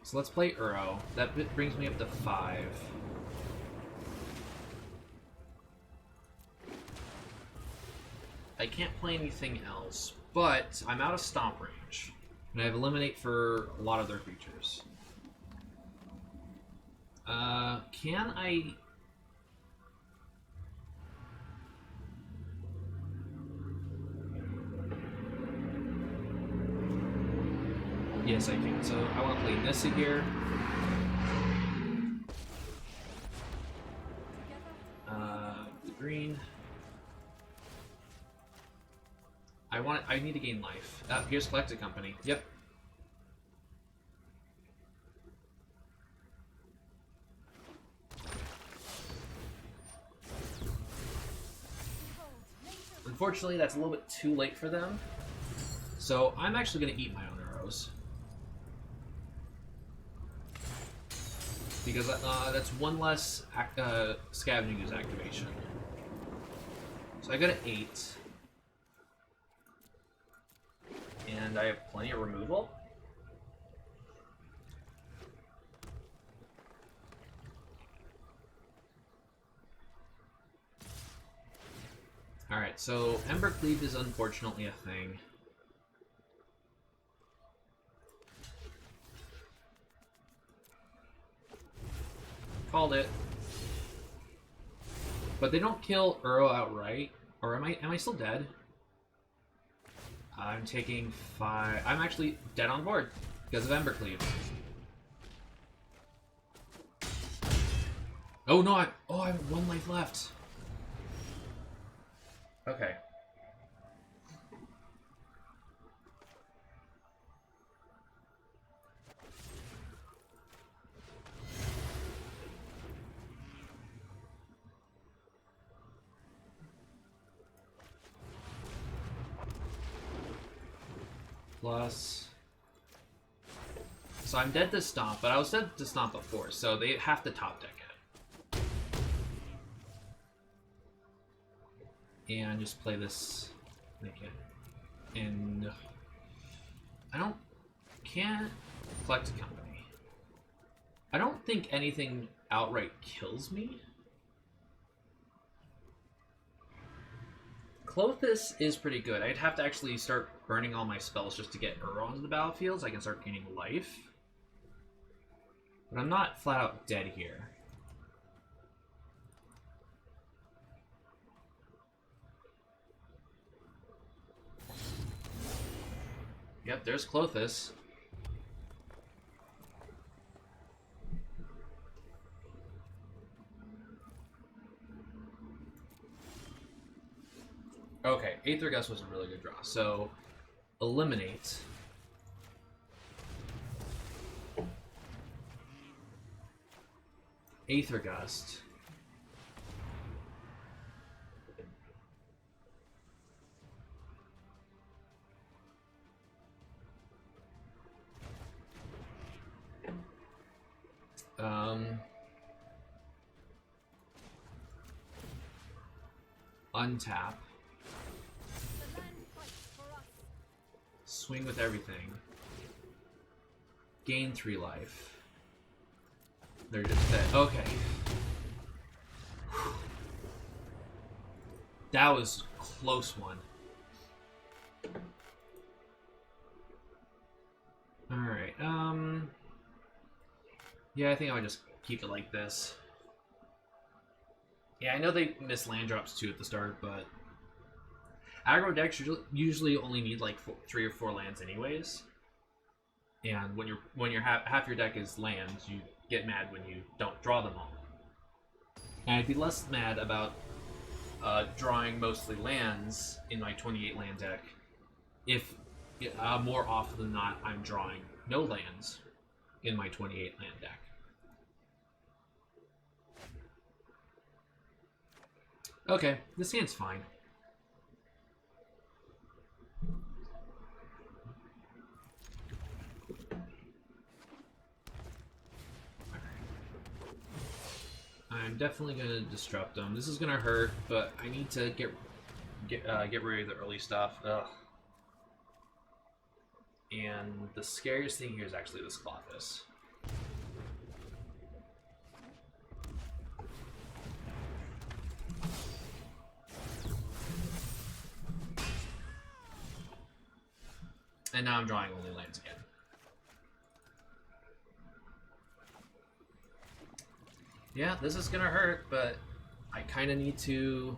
So let's play Uro. That brings me up to 5. I can't play anything else, but I'm out of stomp range. And I have Eliminate for a lot of their creatures. Can I... Yes, I can. So I want to play Nissa here. The green. I need to gain life. Here's Collected Company. Yep. Unfortunately, that's a little bit too late for them. So I'm actually going to eat my own arrows. because that's one less Scavenging Ooze activation. So I got an 8. And I have plenty of removal. Alright, so Ember Cleave is unfortunately a thing. Called it. But they don't kill Uro outright. Or am I still dead? I'm taking 5. I'm actually dead on board because of Ember Cleave. Oh no, I have 1 life left. Okay. Plus... So I'm dead to Stomp, but I was dead to Stomp before, so they have to top deck it. And just play this naked. And... Can't collect a company. I don't think anything outright kills me. Clothis is pretty good. I'd have to actually start burning all my spells just to get Uro onto the battlefield so I can start gaining life. But I'm not flat out dead here. Yep, there's Clothis. Okay, Aether Gust was a really good draw. So, eliminate. Aether Gust. Untap. Swing with everything. Gain 3 life. They're just dead. Okay. That was a close one. Alright, yeah, I think I would just keep it like this. Yeah, I know they miss land drops too at the start, but aggro decks usually only need like 3 or 4 lands anyways. And when you're half your deck is lands, you get mad when you don't draw them all. And I'd be less mad about drawing mostly lands in my 28 land deck if more often than not I'm drawing no lands in my 28 land deck. Okay, this hand's fine. I'm definitely gonna disrupt them. This is gonna hurt, but I need to get rid of the early stuff. Ugh. And the scariest thing here is actually this Clothis. And now I'm drawing only lands again. Yeah, this is gonna hurt, but I kind of need to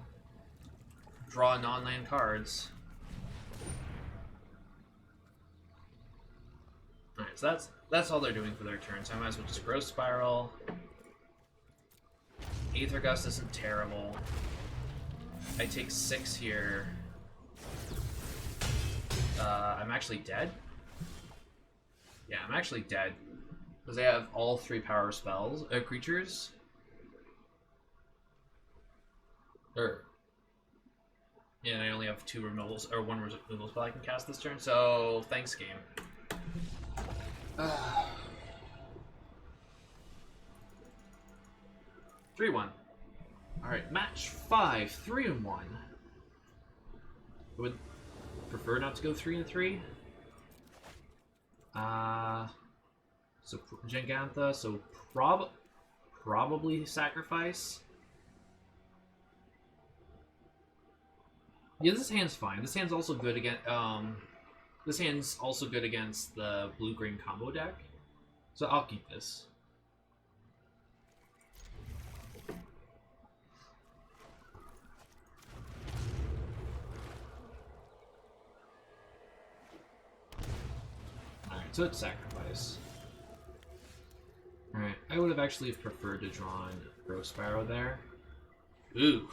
draw non-land cards. Alright, so that's all they're doing for their turn, so I might as well just Growth Spiral. Aether Gust isn't terrible. I take 6 here. I'm actually dead? Yeah, I'm actually dead. Because they have all 3 power spells, creatures. Yeah, and I only have 2 removals, or 1 removal spell I can cast this turn, so thanks, game. 3-1. Alright, match 5, 3-1. I would prefer not to go 3-3. So Gigantha, so probably sacrifice. Yeah, this hand's fine. This hand's also good against the blue-green combo deck. So I'll keep this. Alright, so it's sacrifice. Alright, I would have actually preferred to draw in Growth Sparrow there. Ooh.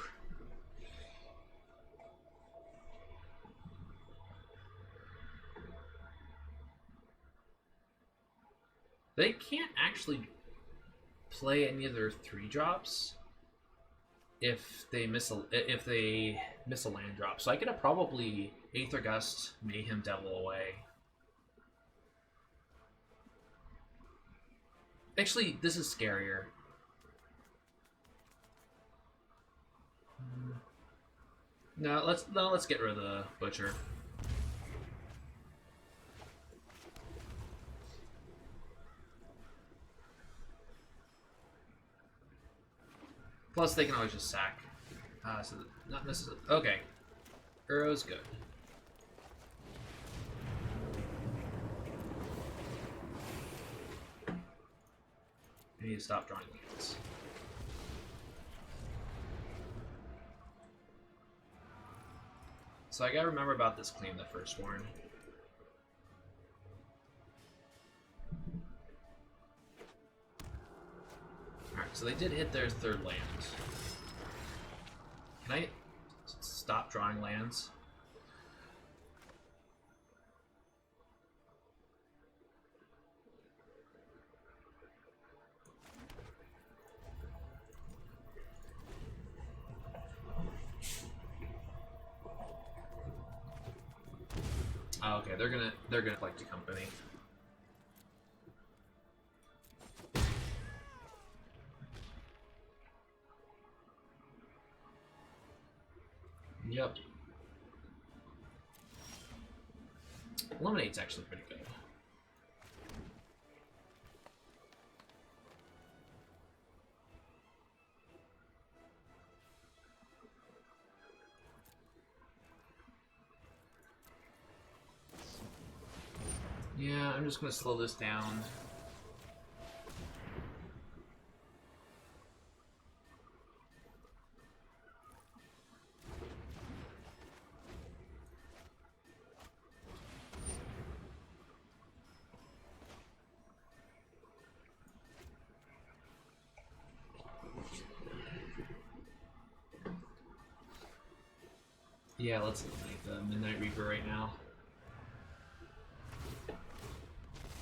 They can't actually play any of their 3-drops if they miss a land drop. So I could have probably Aether Gust, Mayhem Devil away. Actually, this is scarier. No, let's get rid of the Butcher. Plus, they can always just sack. So not necessarily. Okay, Uro's good. I need to stop drawing lands. So I gotta remember about this Claim the Firstborn. Alright, so they did hit their 3rd land. Can I stop drawing lands? Oh, okay, they're gonna collect the company. Yep. Eliminate's actually pretty good. Yeah, I'm just gonna slow this down. Yeah, let's eliminate the Midnight Reaper right now.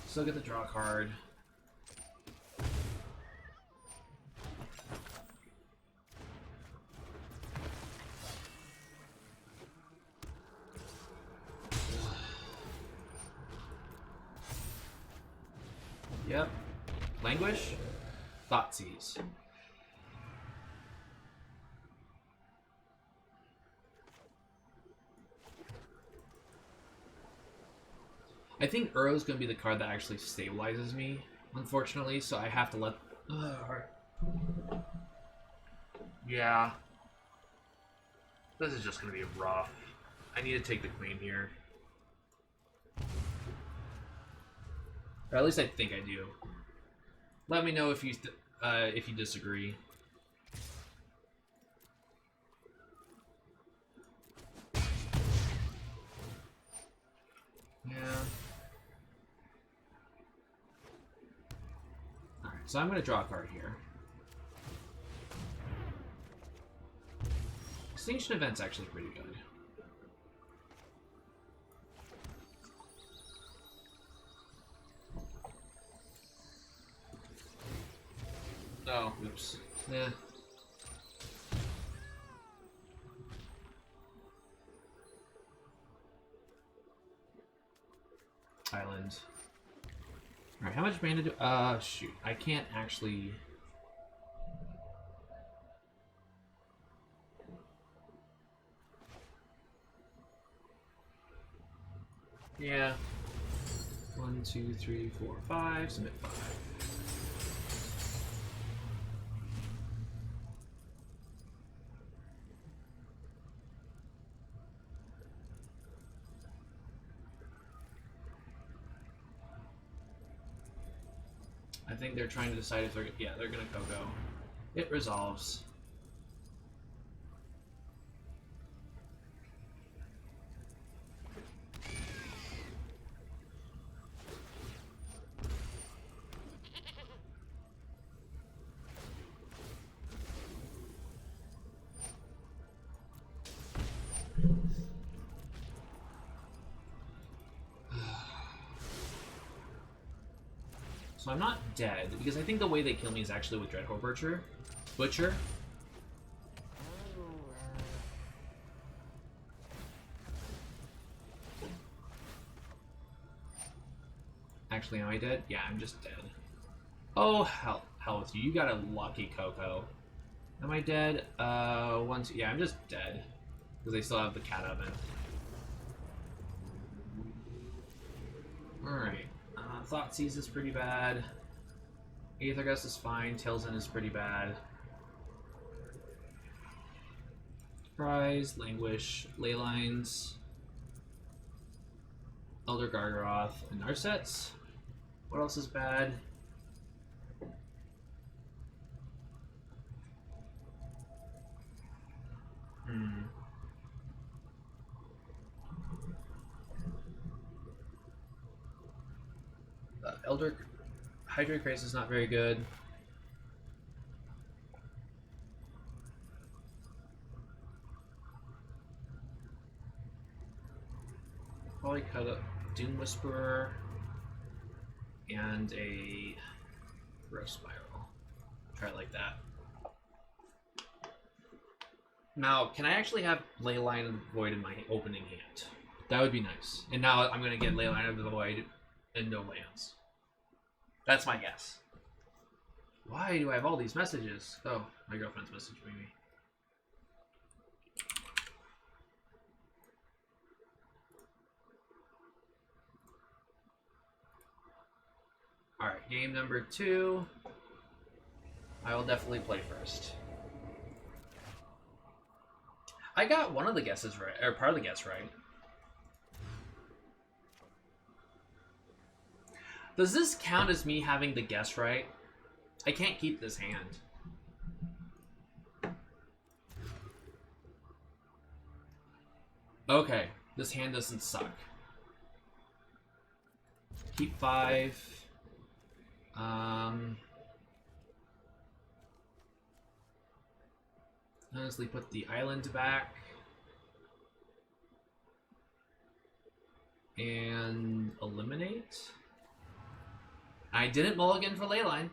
Still get the draw card. Yep. Languish? Thoughtseize. I think Uro's going to be the card that actually stabilizes me, unfortunately, so I have to let... Yeah. This is just going to be rough. I need to take the queen here. Or at least I think I do. Let me know if you disagree. Yeah. Alright, so I'm going to draw a card here. Extinction Event's actually pretty good. Oh, oops. Yeah. Island. Alright, how much mana do... shoot. I can't actually... Yeah. 1, 2, 3, 4, 5. Submit 5. I think they're trying to decide if they're... Yeah, they're gonna Coco. It resolves. So I'm not dead, because I think the way they kill me is actually with Dreadhorde Butcher. Actually, am I dead? Yeah, I'm just dead. Oh, hell with you. You got a lucky Coco. Am I dead? 1, 2... Yeah, I'm just dead. Because they still have the cat oven. Alright. Thoughtseize is pretty bad. Aethergust is fine. Tailsin is pretty bad. Surprise, Languish, Leylines, Elder Gargaroth, and Narsets. What else is bad? Elder Hydrocrisis is not very good. Probably cut up Doom Whisperer and a Growth Spiral. Try it like that. Now, can I actually have Leyline of the Void in my opening hand? That would be nice. And now I'm going to get Leyline of the Void and no lands. That's my guess. Why do I have all these messages? Oh, my girlfriend's messaging me. Alright, game number 2. I will definitely play first. I got one of the guesses right, or part of the guess right. Does this count as me having the guess right? I can't keep this hand. Okay, this hand doesn't suck. Keep 5. Honestly, put the island back. And eliminate. I didn't mulligan for Leyline.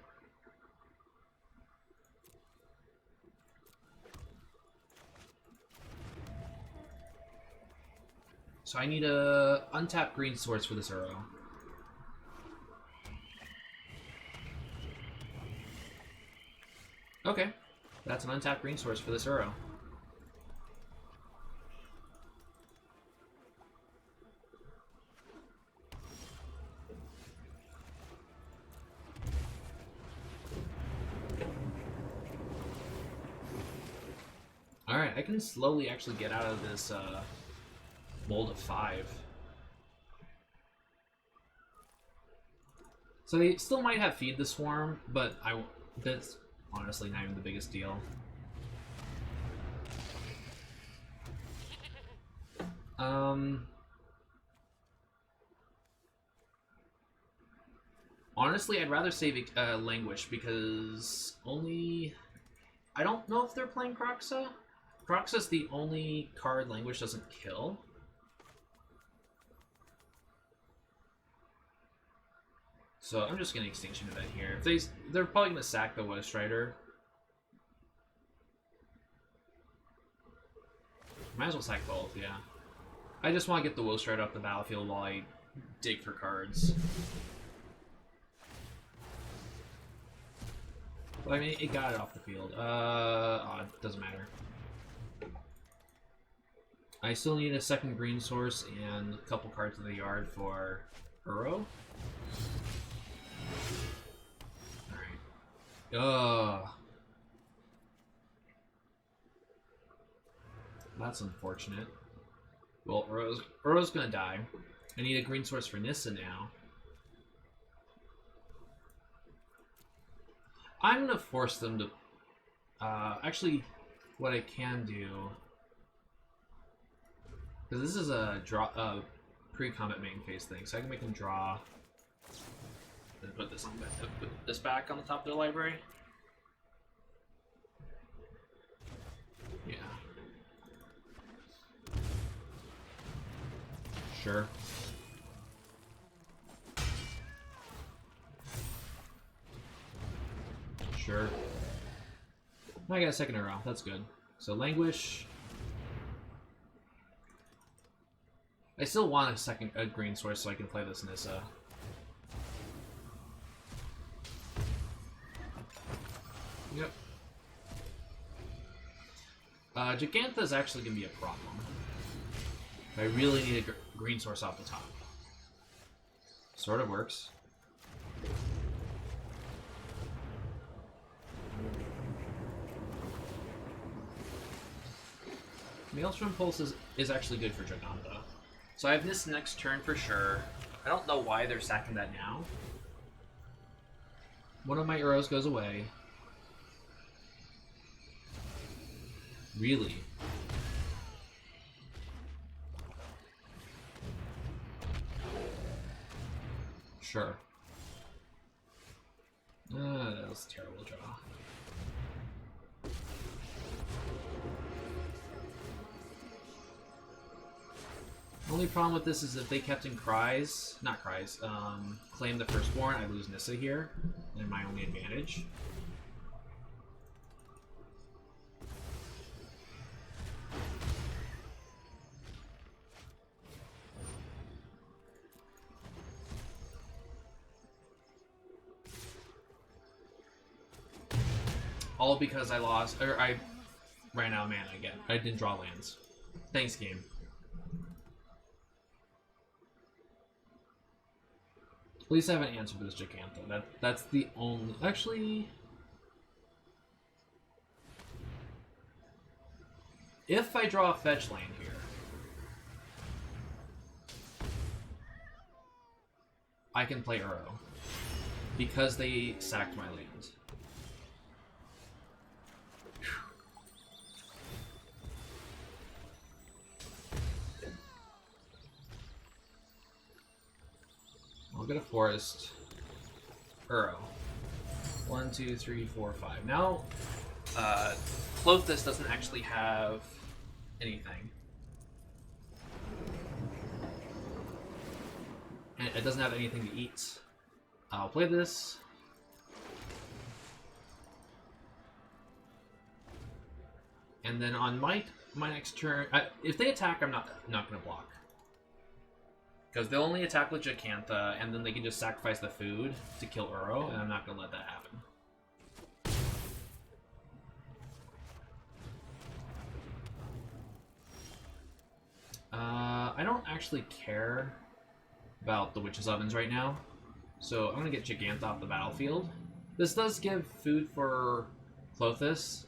So I need a untap green source for this Uro. Okay, that's an untapped green source for this Uro. Alright, I can slowly actually get out of this mold of 5. So they still might have Feed the Swarm, but that's honestly not even the biggest deal. Honestly, I'd rather save Languish because I don't know if they're playing Croxa. Croxa's the only card Languish doesn't kill. So I'm just gonna Extinction Event here. If they're probably gonna sack the Woe Strider. Might as well sack both, yeah. I just want to get the Woe Strider off the battlefield while I dig for cards. Well, I mean, it got it off the field. Oh, it doesn't matter. I still need a second green source and a couple cards in the yard for Uro. Alright. That's unfortunate. Well, Uro's gonna die. I need a green source for Nissa now. I'm gonna force them to... actually, what I can do... Because this is a pre-combat main phase thing, so I can make them draw... And put this back on the top of their library. Yeah. Sure. Sure. I got a second in a row. That's good. So Languish. I still want a green source so I can play this Nissa. Yep. Gigantha is actually going to be a problem. I really need a green source off the top. Sort of works. Maelstrom Pulse is actually good for Gigantha. So I have this next turn for sure. I don't know why they're sacking that now. One of my arrows goes away. Really? Sure. That was a terrible draw. Only problem with this is if they kept in claim the firstborn, I lose Nissa here, and my only advantage. All because I ran out of mana again. I didn't draw lands. Thanks, game. At least I have an answer for this Gigantha. That's the only... Actually... If I draw a fetch land here... I can play Uro. Because they sacked my land. I'll get a forest. Uro. 1, 2, 3, 4, 5. Now, Clothis doesn't actually have anything. And it doesn't have anything to eat. I'll play this. And then on my next turn, if they attack, I'm not going to block. Because they'll only attack with Gigantha, and then they can just sacrifice the food to kill Uro, and I'm not going to let that happen. I don't actually care about the Witch's Ovens right now, so I'm going to get Gigantha off the battlefield. This does give food for Clothis.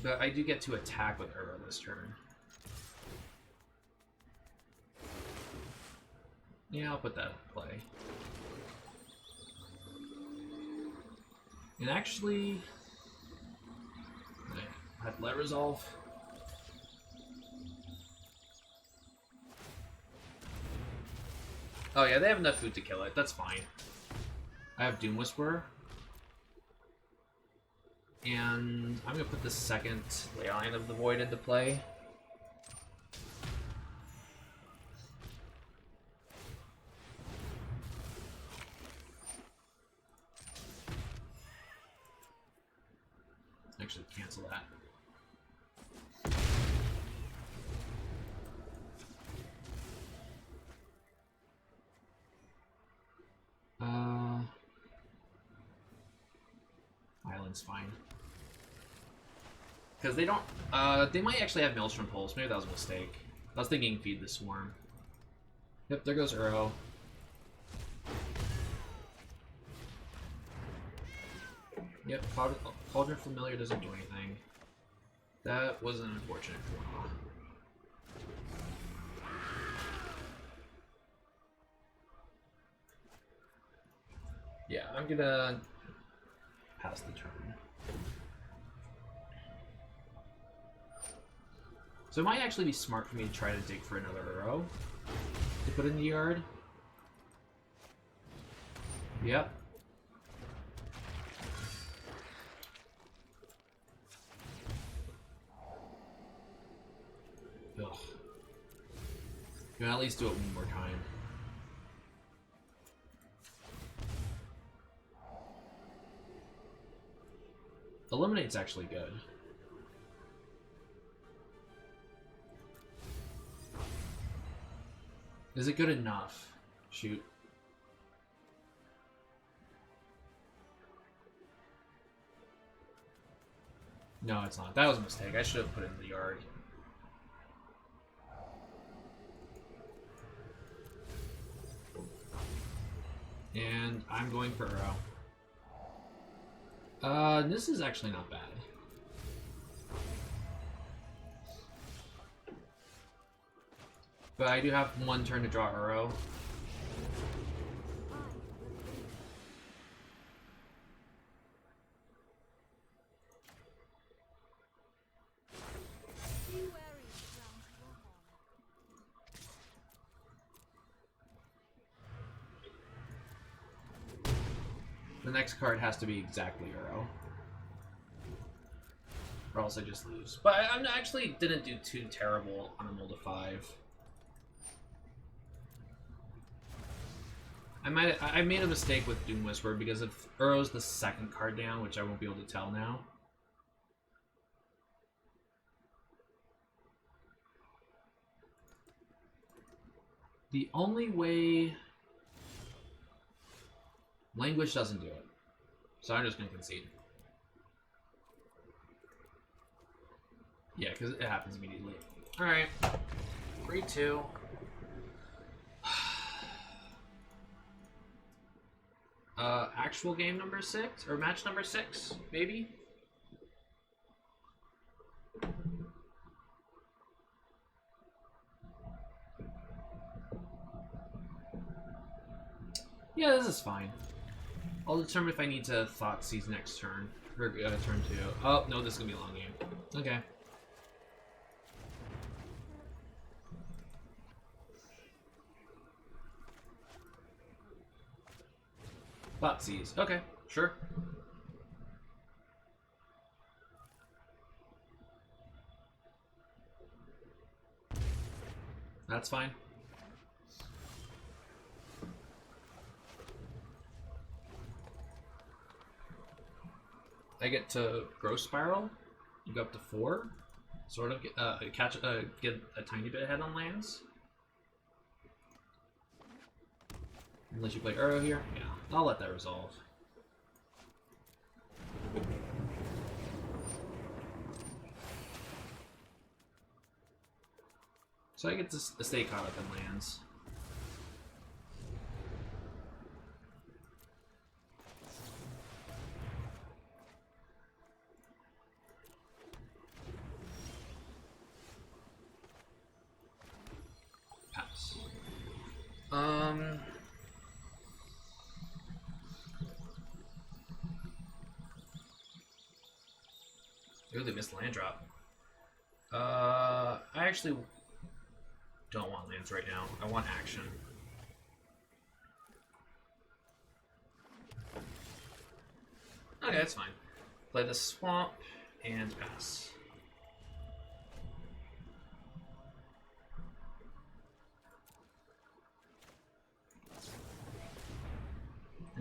But I do get to attack with Uro this turn. Yeah, I'll put that in play. And actually... I have to let resolve. Oh yeah, they have enough food to kill it. That's fine. I have Doom Whisperer. And I'm going to put the second Line of the Void into play. Actually, cancel that. Goblins fine. Because they don't... they might actually have Maelstrom Pulse. Maybe that was a mistake. I was thinking Feed the Swarm. Yep, there goes Uro. Yep, Cauldron Familiar doesn't do anything. That was an unfortunate flaw. Yeah, I'm gonna pass the turn. So it might actually be smart for me to try to dig for another Uro to put in the yard. Yep. Ugh. You can at least do it one more time. Eliminate's actually good. Is it good enough? Shoot. No, it's not. That was a mistake. I should have put it in the yard. And I'm going for Uro. This is actually not bad. But I do have one turn to draw Uro. The next card has to be exactly Uro. Or else I just lose. But I actually didn't do too terrible on a Mold of 5. I made a mistake with Doom Whisperer because if Uro's the second card down, which I won't be able to tell now. The only way... Language doesn't do it. So I'm just going to concede. Yeah, because it happens immediately. Alright. 3-2. Actual game number 6? Or match number 6, maybe? Yeah, this is fine. I'll determine if I need to Thoughtseize next turn. Or turn 2. Oh, no, this is gonna be a long game. Okay. Thoughtseize. Okay, sure. That's fine. I get to Growth Spiral. You go up to 4. Sort of get a tiny bit ahead on lands. Unless you play Uro here. Yeah, I'll let that resolve. So I get to stay caught up in lands. Pass. Ooh, they missed land drop. I actually don't want lands right now. I want action. Okay, that's fine. Play the swamp and pass.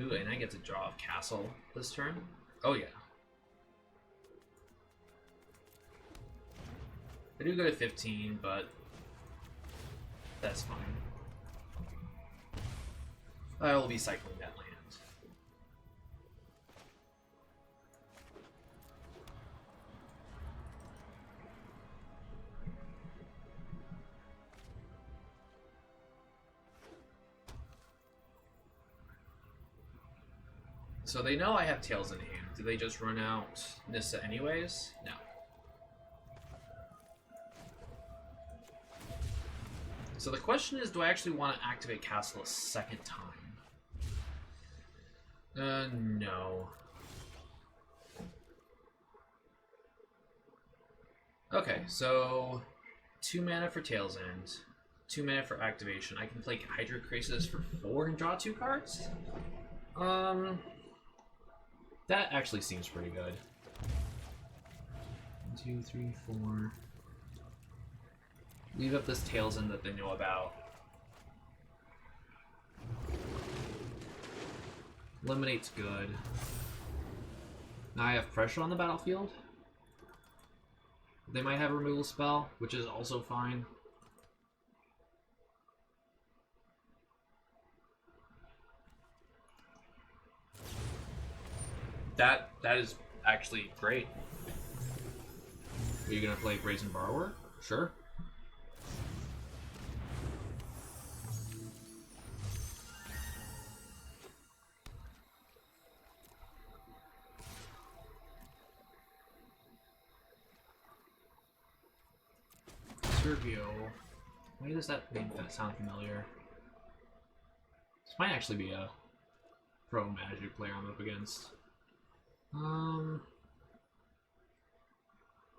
Ooh, and I get to draw a castle this turn. Oh yeah. I do go to 15, but that's fine. I will be cycling that land. So they know I have Tails in hand. Do they just run out Nissa anyways? No. So the question is, do I actually want to activate Castle a second time? No. Okay, so 2 mana for Tails End, 2 mana for activation. I can play Hydro Crisis for 4 and draw 2 cards? That actually seems pretty good. 1, 2, 3, 4. Leave up this Tails End that they know about. Eliminate's good. Now I have pressure on the battlefield. They might have a removal spell, which is also fine. That is actually great. Are you gonna play Brazen Borrower? Sure. Sergio. Why does that name sound familiar? This might actually be a pro Magic player I'm up against.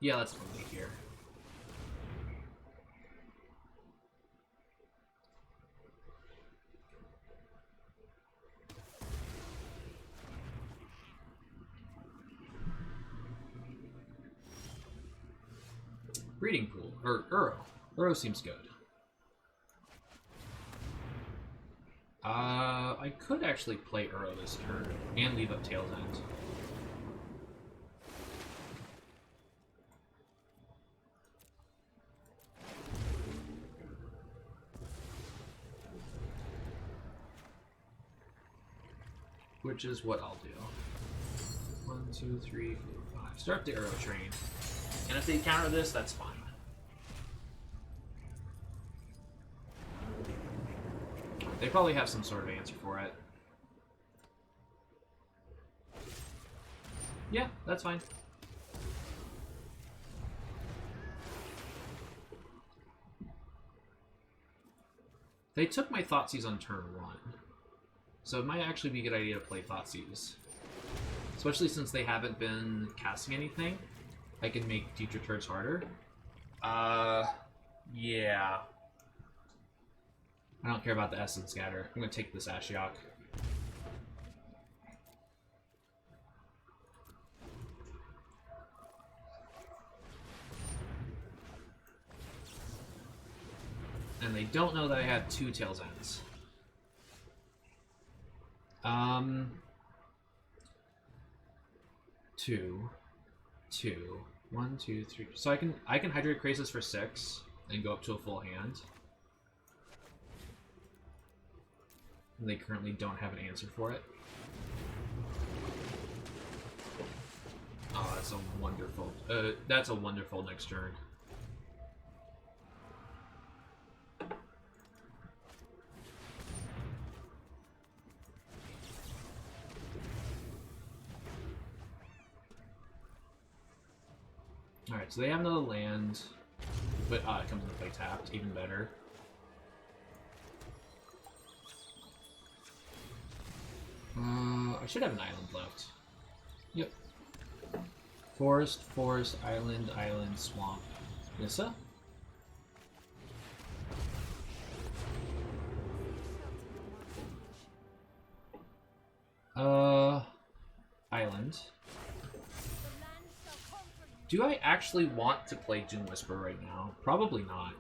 Yeah, let's play here. Breeding Pool, or Uro. Uro seems good. I could actually play Uro this turn and leave up Tails End. Which is what I'll do. 1, 2, 3, 4, 5. Start the Uro train. And if they counter this, that's fine. They probably have some sort of answer for it. Yeah, that's fine. They took my Thoughtseize on turn 1. So it might actually be a good idea to play Thoughtseize. Especially since they haven't been casting anything. I can make future turns harder. Yeah. I don't care about the Essence Scatter. I'm gonna take this Ashiok. And they don't know that I have 2 Tails Ends. 2, 2, 1, 2, 3. So I can Hydrate Crisis for 6 and go up to a full hand. And they currently don't have an answer for it. Oh, that's a wonderful. That's a wonderful next turn. Alright, so they have another land, but it comes into play tapped, even better. I should have an island left. Yep. Forest, forest, island, island, swamp. Nissa? Island. Do I actually want to play Doom Whisper right now? Probably not.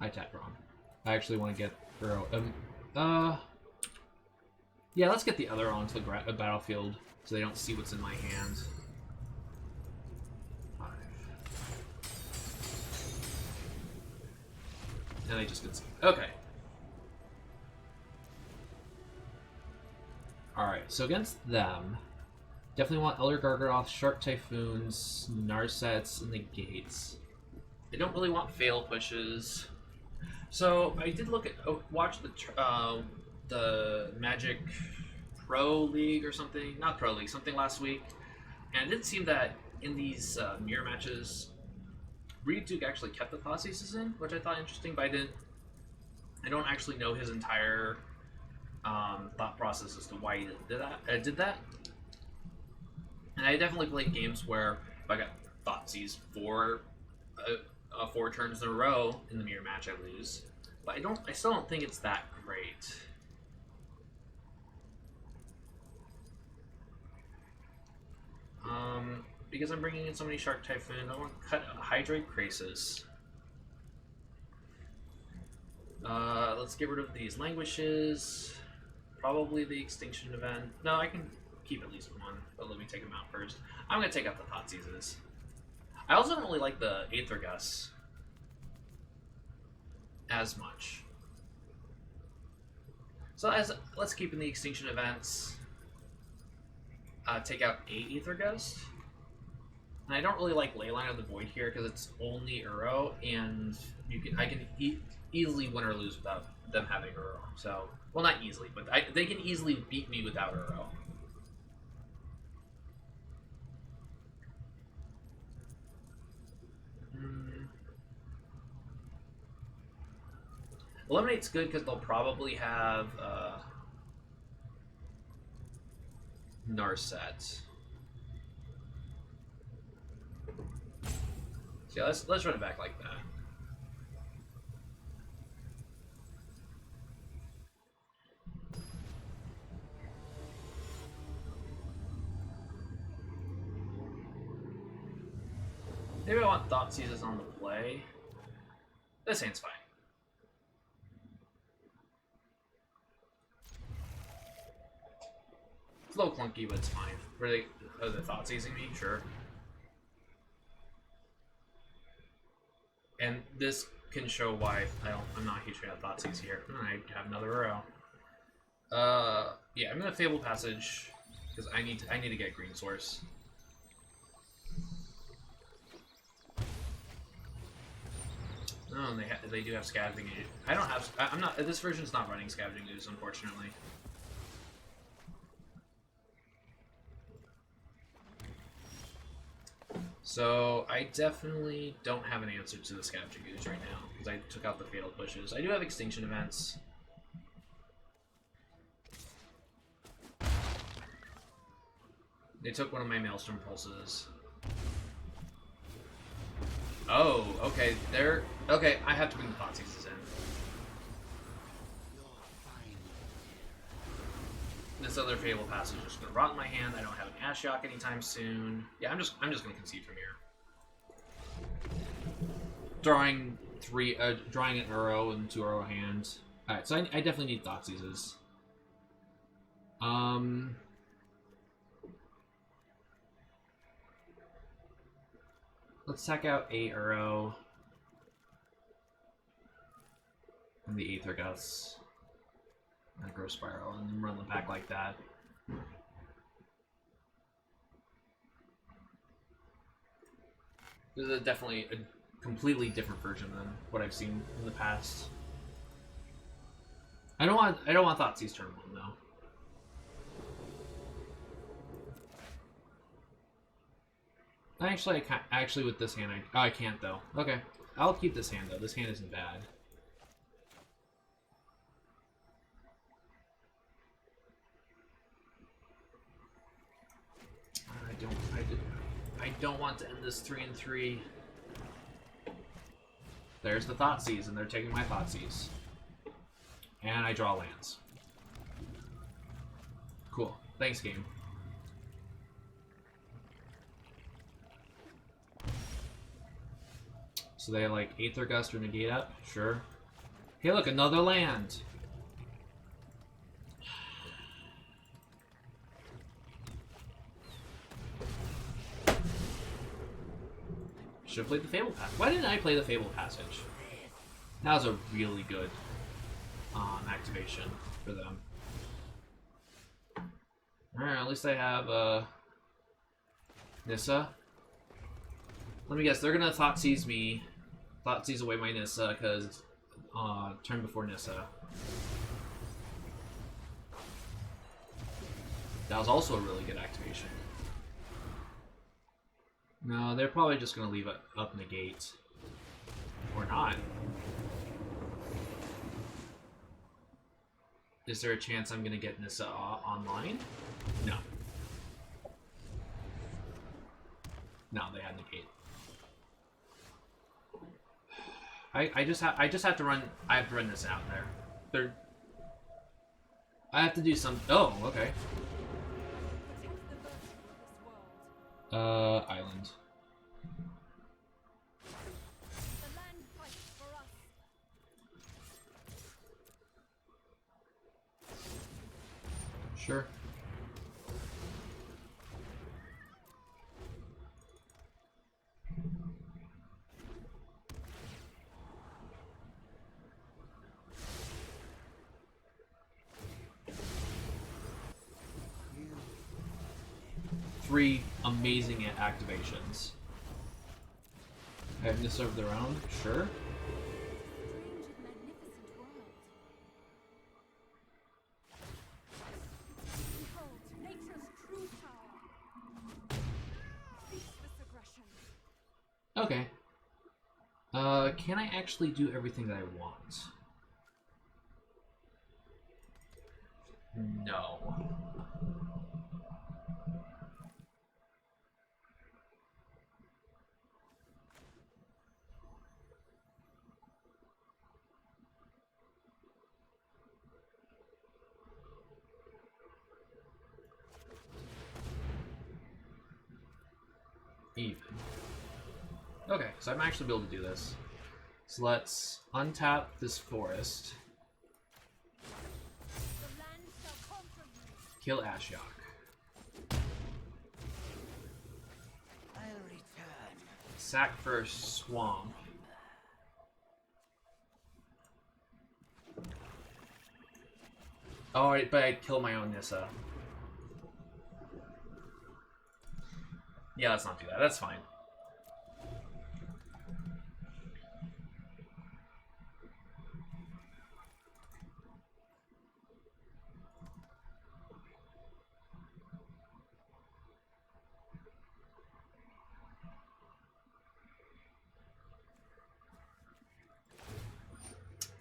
I tapped wrong. I actually want to get Burrow. Yeah, let's get the other onto the battlefield so they don't see what's in my hand. 5. And they just can see. Okay. Alright, so against them, Definitely want Elder Gargaroth, Shark Typhoons, Narsets, and the Gates. I don't really want fail pushes. So I did look at watch the Magic Pro League or something, not Pro League, something last week, and it did seem that in these mirror matches, Reed Duke actually kept the Thoughtseize in, which I thought interesting, but I don't actually know his entire thought process as to why he did that. And I definitely played games where if I got Thoughtseize for 4 turns in a row in the mirror match, I lose. But I still don't think it's that great. Because I'm bringing in so many Shark Typhoon, I want to cut Hydrate Krasis. Let's get rid of these Languishes. Probably the Extinction Event. No, I can keep at least one, but let me take them out first. I'm going to take out the Thoughtseizes. I also don't really like the Aether Gus as much. So let's keep in the Extinction Events. Take out a Aether Gust. And I don't really like Leyline of the Void here because it's only Uro, and I can easily win or lose without them having Uro. So, well, not easily, but they can easily beat me without Uro. Eliminate's good because they'll probably have Narset. So yeah, let's run it back like that. Maybe I want Thoughtseizes on the play. This hand's fine. It's a little clunky, but it's fine. Are they Thoughtseizing me? Sure. And this can show why I'm not a huge fan of Thoughtseize here. I have another Uro. Yeah, I'm gonna Fable Passage because I need to get Green Source. Oh, and they do have Scavenging Ooze. I don't have. I'm not. This version's not running Scavenging Ooze, unfortunately. So I definitely don't have an answer to the Scavenging Ooze right now because I took out the Fatal Pushes. I do have Extinction Events. They took one of my Maelstrom Pulses. Oh, okay. Okay, I have to bring the Thoughtseizes in. This other Fable Passage is just gonna rot in my hand. I don't have an Ashiok anytime soon. Yeah, I'm just gonna concede from here. Drawing an Uro and 2 Uro hands. Alright, so I definitely need Thoughtseizes. Let's sack out 8 Uro. And the Aether Gus. Aggro Spiral, and then run them back like that. This is definitely a completely different version than what I've seen in the past. I don't want Thoughtseize turn 1 though. I can't. Actually, with this hand, I can't though. Okay, I'll keep this hand though. This hand isn't bad. I don't want to end this 3-3. There's the Thoughtseize, and they're taking my Thoughtseize. And I draw lands. Cool. Thanks, game. So they like Aether Gust or Negate up? Sure. Hey, look, another land! Should have played the Fable Passage. Why didn't I play the Fable Passage? That was a really good activation for them. Alright, at least I have Nissa. Let me guess, they're gonna Thoughtseize me. Thoughtseize away my Nissa, because turn before Nissa. That was also a really good activation. No, they're probably just gonna leave it up negate. Or not. Is there a chance I'm gonna get Nissa online? No. No, they had negate. I just have to run. I have to run this out there. I have to do some. Oh, okay. Protect the virtue of this world. Island. The land fights for us. Sure. Three amazing activations. Have this of their own? Sure. Strange and magnificent world. Behold, nature's true power. Face this aggression. Okay. Can I actually do everything that I want? No. Even. Okay, so I'm actually able to do this. So let's untap this forest. The land shall conquer you. Kill Ashiok. I'll return. Sack for swamp. Alright, but I'd kill my own Nissa. Yeah, let's not do that. That's fine.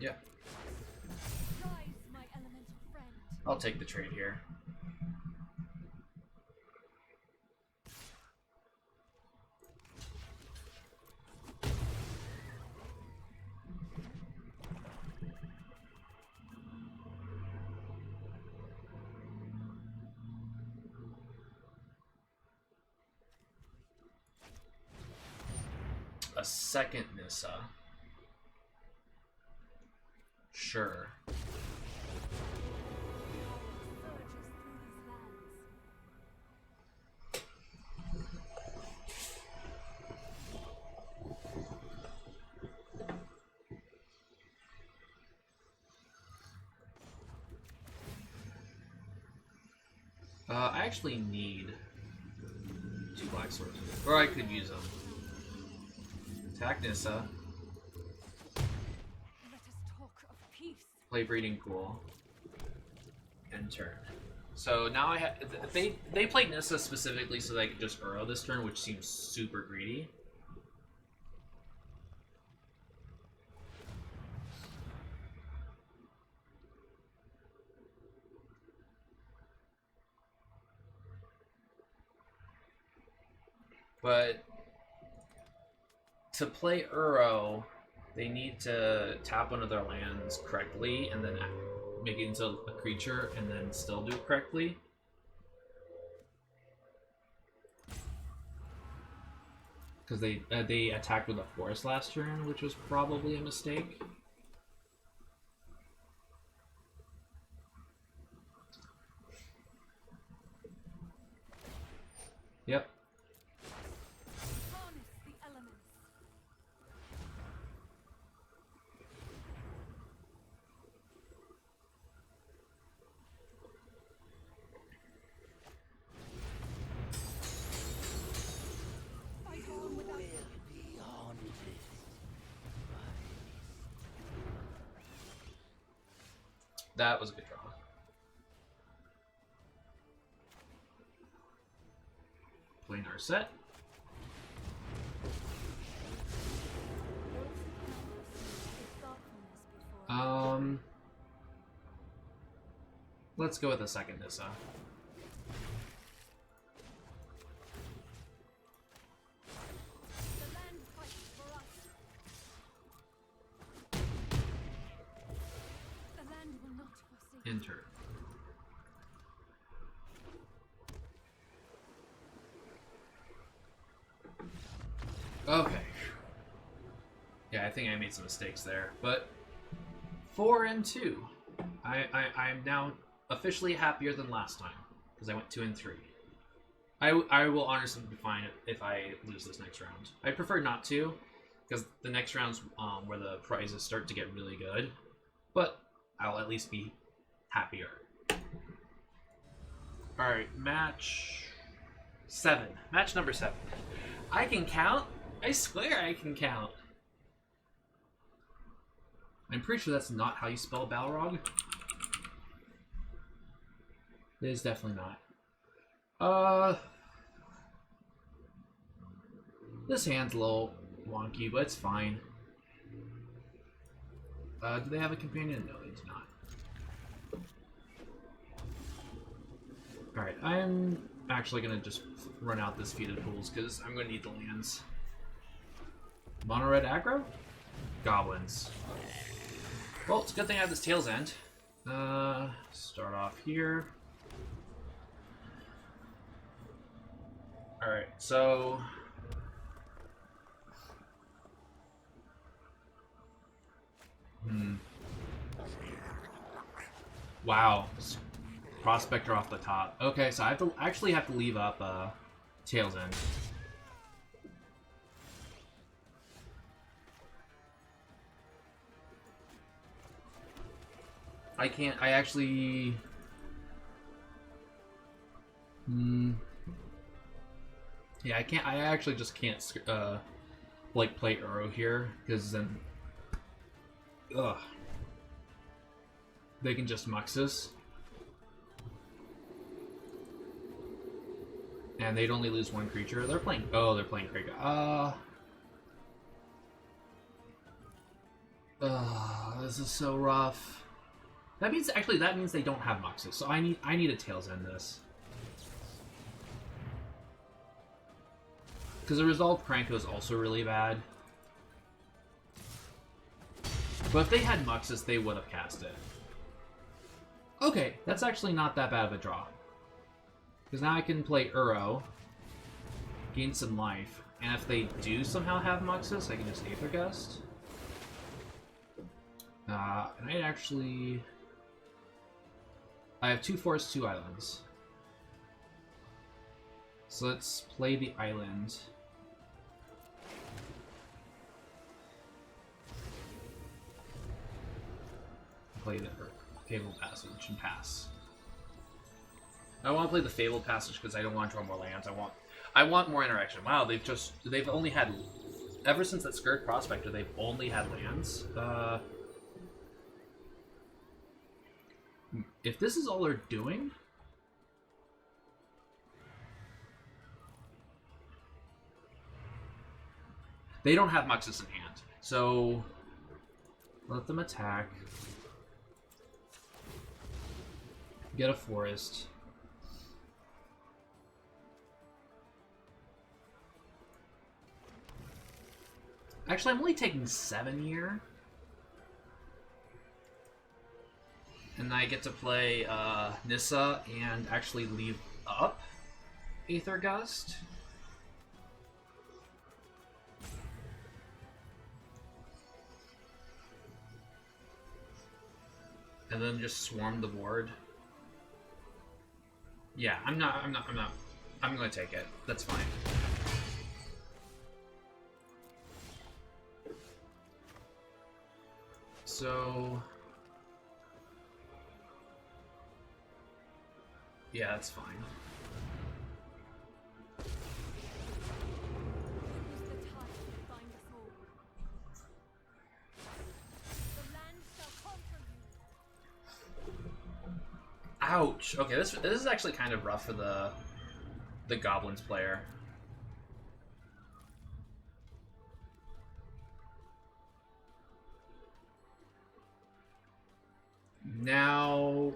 Yeah, Rise, my elemental friend. I'll take the trade here. A second Nissa. Sure. Power surges through these lands. I actually need 2 black swords. Or I could use them. Attack Nissa. Let us talk of peace. Play Breeding Pool. End turn. So now I have. They played Nissa specifically so they could just Uro this turn, which seems super greedy. But to play Uro, they need to tap one of their lands correctly and then make it into a creature and then still do it correctly. Because they attacked with a forest last turn, which was probably a mistake. Yep. Harness the elements. That was a good draw. Playing our set. Let's go with a second Nissa. The land fights for us. The land will not forsake. Enter. Okay. Yeah, I think I made some mistakes there, but 4 and 2. I'm now officially happier than last time because I went 2 and 3. I will honestly be fine if I lose this next round. I prefer not to because the next round's where the prizes start to get really good, but I'll at least be happier. All right, match 7. Match number 7. I can count. I swear I can count. I'm pretty sure that's not how you spell Balrog. It is definitely not. This hand's a little wonky, but it's fine. Do they have a companion? No, they do not. Alright, I'm actually gonna just run out this feeded pools because I'm gonna need the lands. Mono red aggro? Goblins. Well, it's a good thing I have this Tail's End. Start off here. Alright, so... Wow. Prospector off the top. Okay, so I actually have to leave up Tail's End. I actually... Yeah, I actually just can't, like, play Uro here, because then... Ugh. They can just Muxus. And they'd only lose one creature. They're playing... Oh, they're playing Krega. This is so rough. That means that means they don't have Muxus. So I need a Tail's End this. Because the Resolve Cranko is also really bad. But if they had Muxus, they would have cast it. Okay, that's actually not that bad of a draw. Because now I can play Uro, gain some life, and if they do somehow have Muxus, I can just Aether Gust. And I actually... I have 2 forests, 2 islands. So let's play the island. Play the Fabled Passage and pass. I want to play the Fabled Passage because I don't want to draw more lands. I want more interaction. Wow, they've only had, ever since that Skirt Prospector, they've only had lands. If this is all they're doing, they don't have Muxus in hand, so let them attack. Get a forest. Actually, I'm only taking 7 here. And I get to play Nissa and actually leave up Aether Gust. And then just swarm the board. Yeah, I'm gonna take it. That's fine. So... Yeah, that's fine. Use the tide to bind us all. The land shall conquer you. Ouch. Okay, this is actually kind of rough for the Goblins player. Now,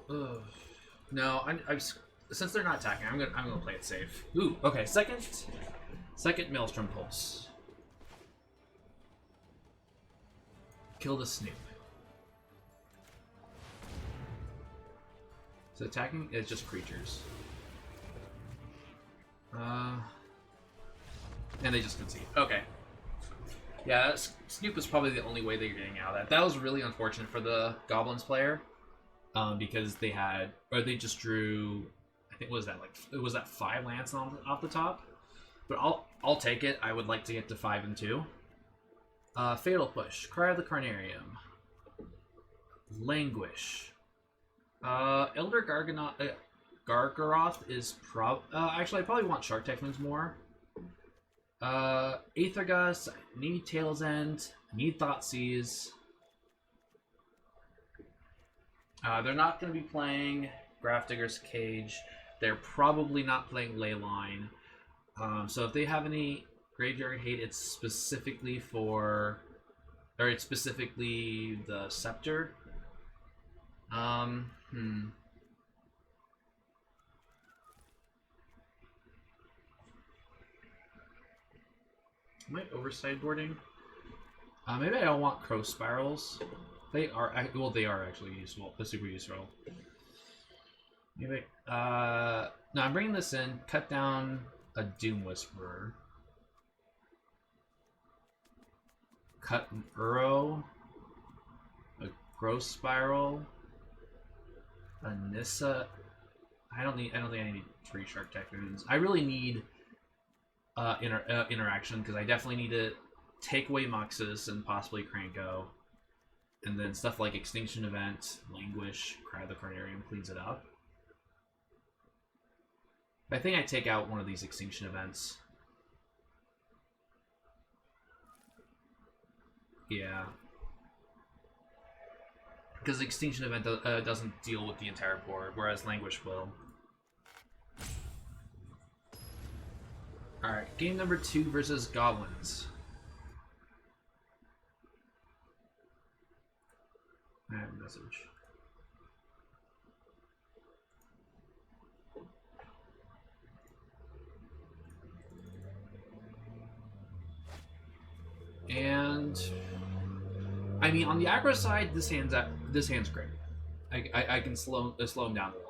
no, I'm since they're not attacking, I'm gonna play it safe. Ooh, okay, second Maelstrom Pulse. Kill the Snoop. So attacking is just creatures. And they just concede. Okay. Yeah, Snoop is probably the only way that you're getting out of that. That was really unfortunate for the Goblins player, because they just drew, I think was that 5 lands off the top, but I'll take it. I would like to get to 5 and 2. Fatal Push, Cry of the Carnarium, Languish, Elder Gargaroth is actually I probably want Shark Techniques more. Aethergust, I need Tail's End, I need Thoughtseize. They're not going to be playing Grafdigger's Cage. They're probably not playing Leyline. So if they have any Graveyard Hate, it's specifically the Scepter. Am I oversideboarding? Maybe I don't want Crow Spirals. They are actually useful. They're super useful. Maybe no, I'm bringing this in. Cut down a Doom Whisperer. Cut an Uro. A Growth Spiral. A Nissa. I don't think I need 3 Shark Techniques. I really need interaction, because I definitely need to take away Muxus and possibly Cranko, and then stuff like Extinction Event, Languish, Cry of the Carnarium cleans it up. I think I take out one of these Extinction Events. Yeah, because Extinction Event doesn't deal with the entire board, whereas Languish will. Alright, game number 2 versus Goblins. I have a message. And I mean, on the aggro side, this hand's great. I can slow him down a lot.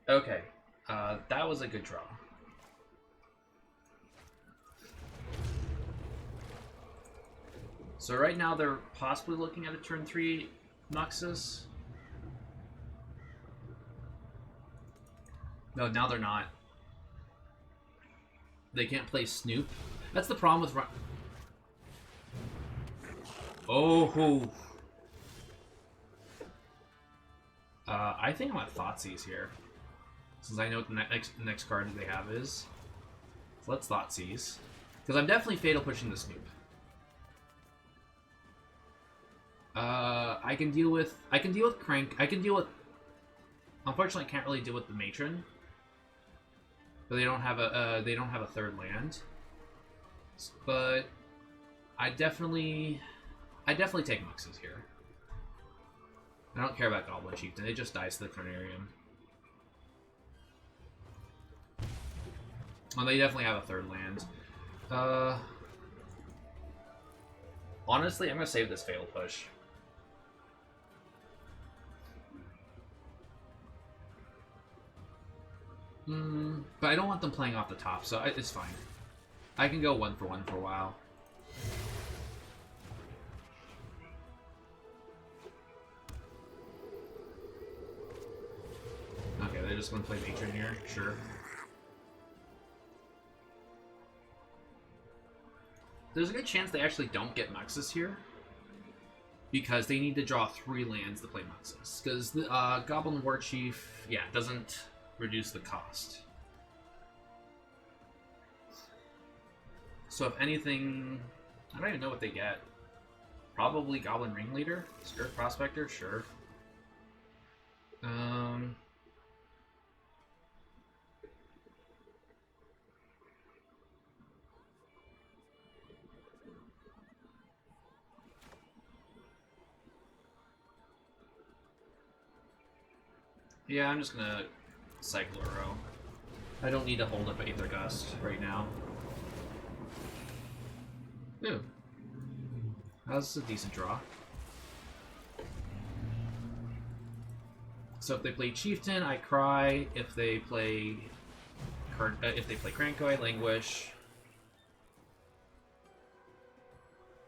Okay, that was a good draw. So right now they're possibly looking at a turn 3 Muxus. No, now they're not. They can't play Snoop. That's the problem with Oh. I think I'm at Thoughtseize here, since I know what the next card they have is. So let's Thoughtseize, because I'm definitely Fatal Pushing the Snoop. I can deal with Crank. Unfortunately, I can't really deal with the Matron, but they don't have a third land. But I definitely take Muxus here. I don't care about Goblin Chieftain. It just dies to the Carnarium. Well, they definitely have a third land. Honestly, I'm gonna save this Fatal Push. But I don't want them playing off the top, so it's fine. I can go 1 for 1 for a while. Okay, they're just gonna play Matron here, sure. There's a good chance they actually don't get Muxus here, because they need to draw 3 lands to play Muxus. Because the Goblin War Chief, yeah, doesn't reduce the cost. So if anything, I don't even know what they get. Probably Goblin Ringleader? Skirt Prospector? Sure. Yeah, I'm just gonna cycle Uro. I don't need to hold up Aether Gust right now. Ooh. That's a decent draw. So if they play Chieftain, I cry. If they play Kranko, I languish.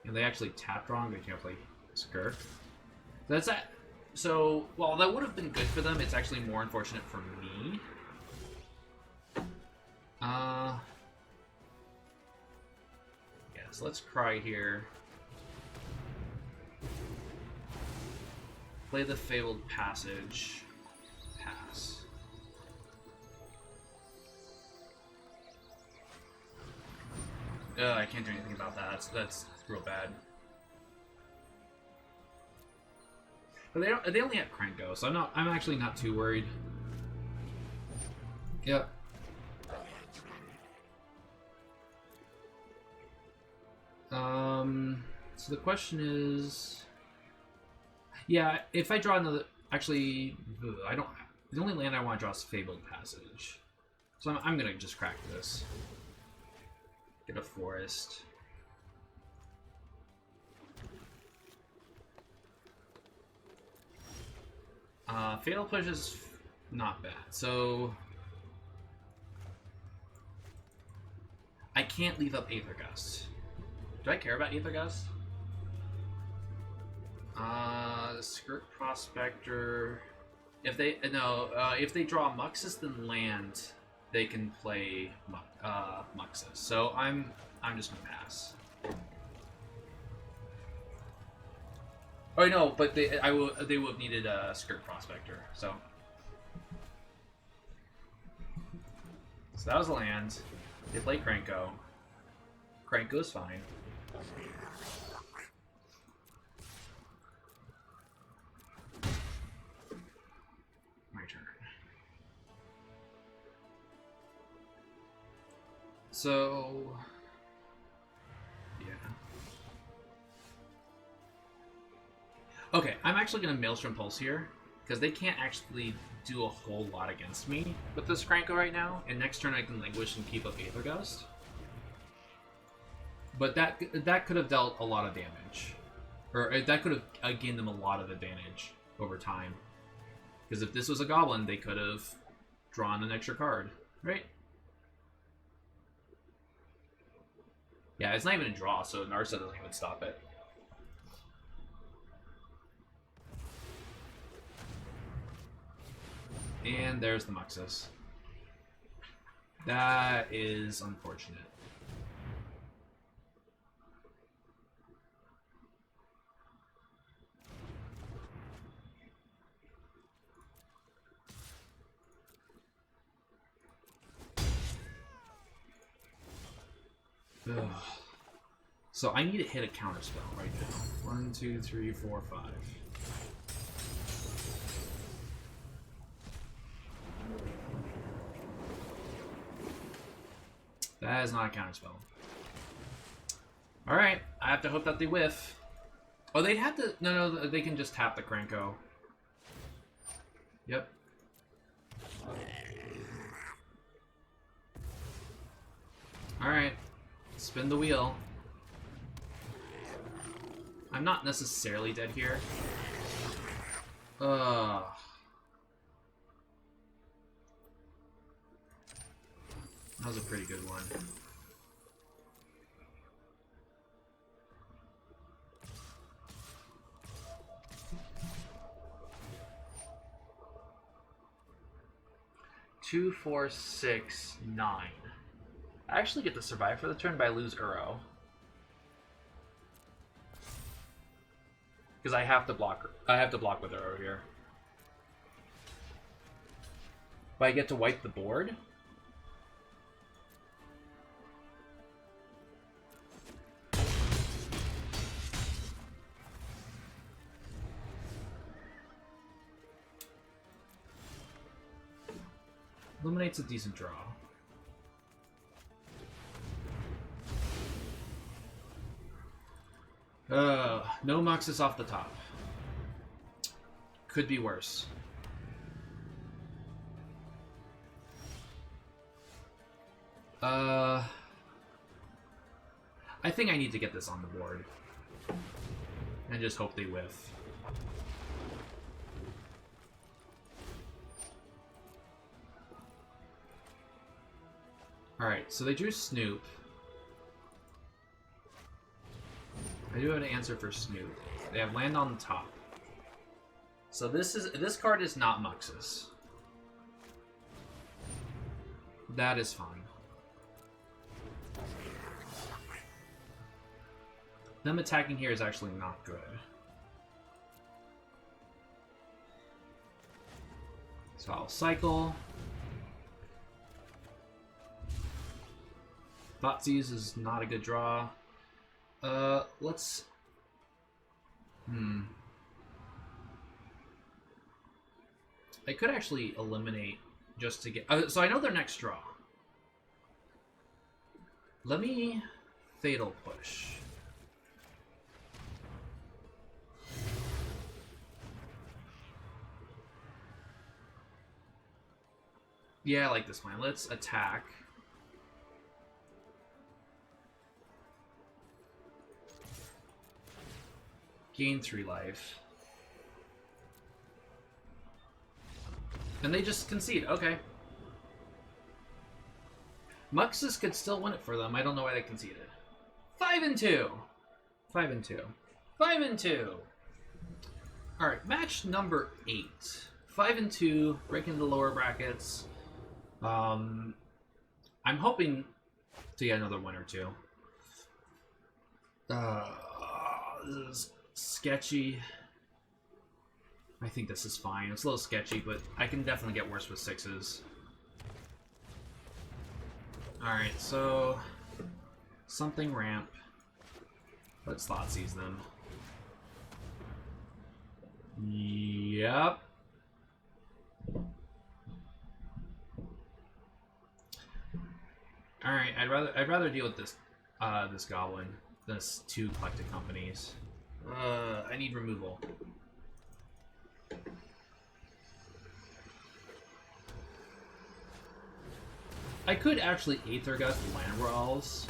And they actually tap wrong, they can't play Skirk. That's that. So, while that would have been good for them, it's actually more unfortunate for me. Yeah, so let's cry here. Play the Fabled Passage. Pass. I can't do anything about that. That's real bad. But they only have Kranko, so I'm actually not too worried. Yep. So the question is, yeah, if I draw another, actually, I don't. The only land I want to draw is Fabled Passage, so I'm gonna just crack this. Get a forest. Fatal Push is not bad, so I can't leave up Aether Gust. Do I care about Aether Gust? Skirt Prospector. If they if they draw Muxus then land, they can play Muxus. So I'm just gonna pass. Oh no, but they would have needed a Skirt Prospector. So that was a land. They play Kranko. Kranko's fine. My turn. So yeah. Okay, I'm actually gonna Maelstrom Pulse here because they can't actually do a whole lot against me with this Kranko right now. And next turn I can Languish and keep up Aether Gust. But that could have dealt a lot of damage, or that could have gained them a lot of advantage over time. Because if this was a Goblin, they could have drawn an extra card, right? Yeah, it's not even a draw, so Narsa doesn't even stop it. And there's the Muxus. That is unfortunate. Ugh. So I need to hit a counterspell right now. 1, 2, 3, 4, 5. That is not a counterspell. Alright, I have to hope that they whiff. Oh, they'd have to... No, they can just tap the Kranko. Yep. Alright. Spin the wheel. I'm not necessarily dead here. Ugh. That was a pretty good one. Two, 4, 6, 9. I actually get to survive for the turn, but I lose Uro. Because I have to block. I have to block with Uro here. But I get to wipe the board. Eliminate's a decent draw. No Muxus off the top. Could be worse. I think I need to get this on the board. And just hope they whiff. Alright, so they drew Snoop. I do have an answer for Snoop. They have land on the top. So this card is not Muxus. That is fine. Them attacking here is actually not good. So I'll cycle. Thoughtseize is not a good draw. Let's... I could actually eliminate just to get... so I know their next draw. Let me Fatal Push. Yeah, I like this plan. Let's attack. Gain 3 life. And they just concede. Okay. Muxus could still win it for them. I don't know why they conceded. 5 and 2. 5 and 2. 5 and 2. Alright, match number 8. 5 and 2, breaking the lower brackets. I'm hoping to get another win or two. This is sketchy. I think this is fine. It's a little sketchy, but I can definitely get worse with 6s. Alright, so... something ramp. Let's Thoughtseize them. Yep. Alright, I'd rather deal with this this goblin than this 2 collected companies. I need removal. I could actually Aether Gust Land Rolls.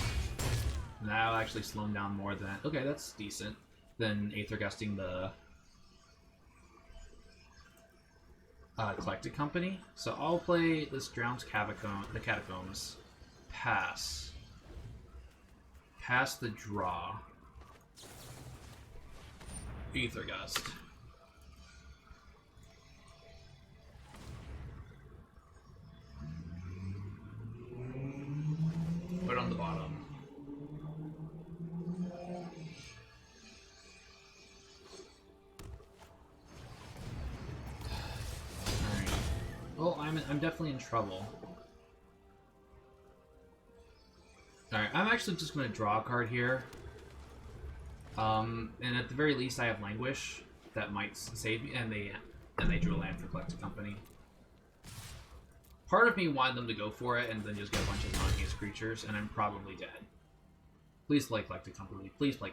That'll actually slow him down more than... Okay, that's decent. Than Aether Gusting the collected company. So I'll play this Drown's the Catacombs. Pass. Pass the draw. Aether Gust. Put it on the bottom. Alright. Well, I'm definitely in trouble. Alright, I'm actually just going to draw a card here. And at the very least I have Languish that might save me, and they drew a land for Collected Company. Part of me wanted them to go for it and then just get a bunch of non-haste creatures, and I'm probably dead. Please play Collected Company. Please play...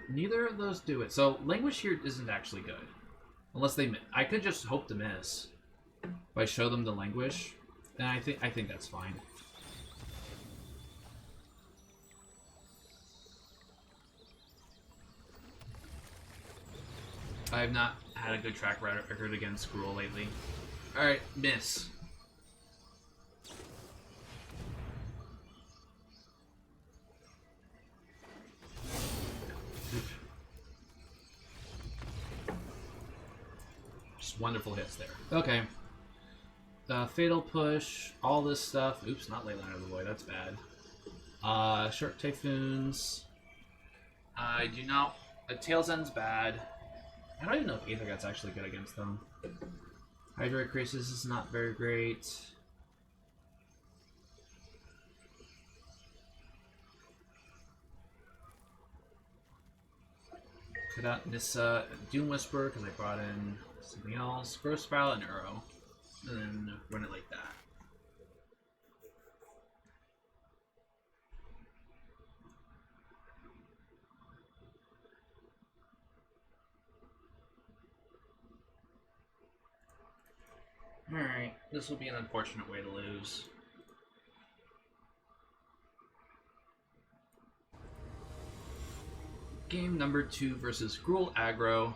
neither of those do it. So Languish here isn't actually good. Unless they... I could just hope to miss. If I show them the Languish, then I think that's fine. I have not had a good track record against Gruul lately. Alright, miss. Just wonderful hits there. Okay. Fatal Push, all this stuff. Oops, not Leyline of the Void, that's bad. Shark Typhoons. I do not... Tail's End's bad. I don't even know if Aether Gut's actually good against them. Hydroid Crisis is not very great. cut out Nissa, Doom Whisper because I brought in something else, Growth Spiral, and Arrow, and then run it like that. Alright, this will be an unfortunate way to lose. Game number 2 versus Gruul Aggro.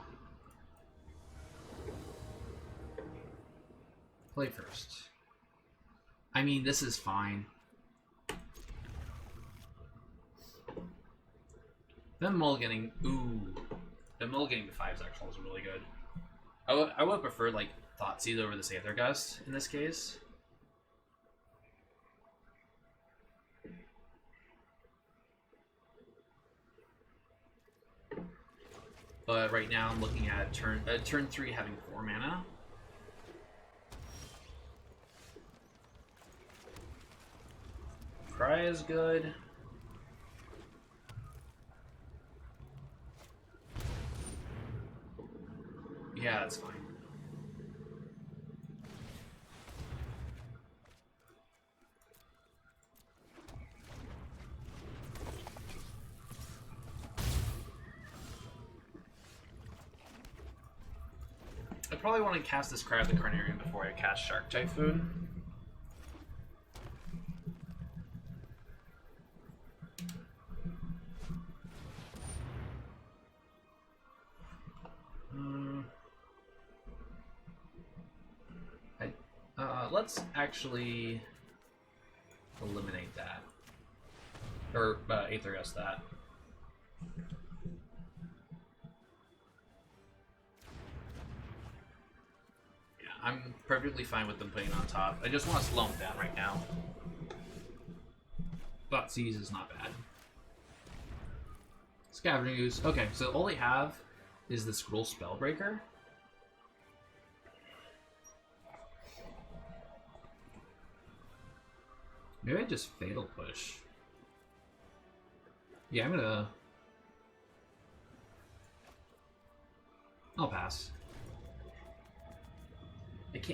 Play first. I mean, this is fine. Them mulliganing, ooh. The mulliganing to 5s actually is really good. I would prefer, like, Thoughtseize over the Aether Gust in this case. But right now I'm looking at turn 3 having 4 mana. Cry is good. Yeah, that's fine. I probably want to cast this Cry of the Carnarian before I cast Shark Typhoon. Let's actually eliminate that. Or Aether Gust that. Yeah, I'm perfectly fine with them putting it on top. I just want to slow them down right now. Thoughtseize is not bad. Scavenging Ooze. Okay, so all they have is the Gruul Spellbreaker. Maybe I just Fatal Push. Yeah, I'll pass.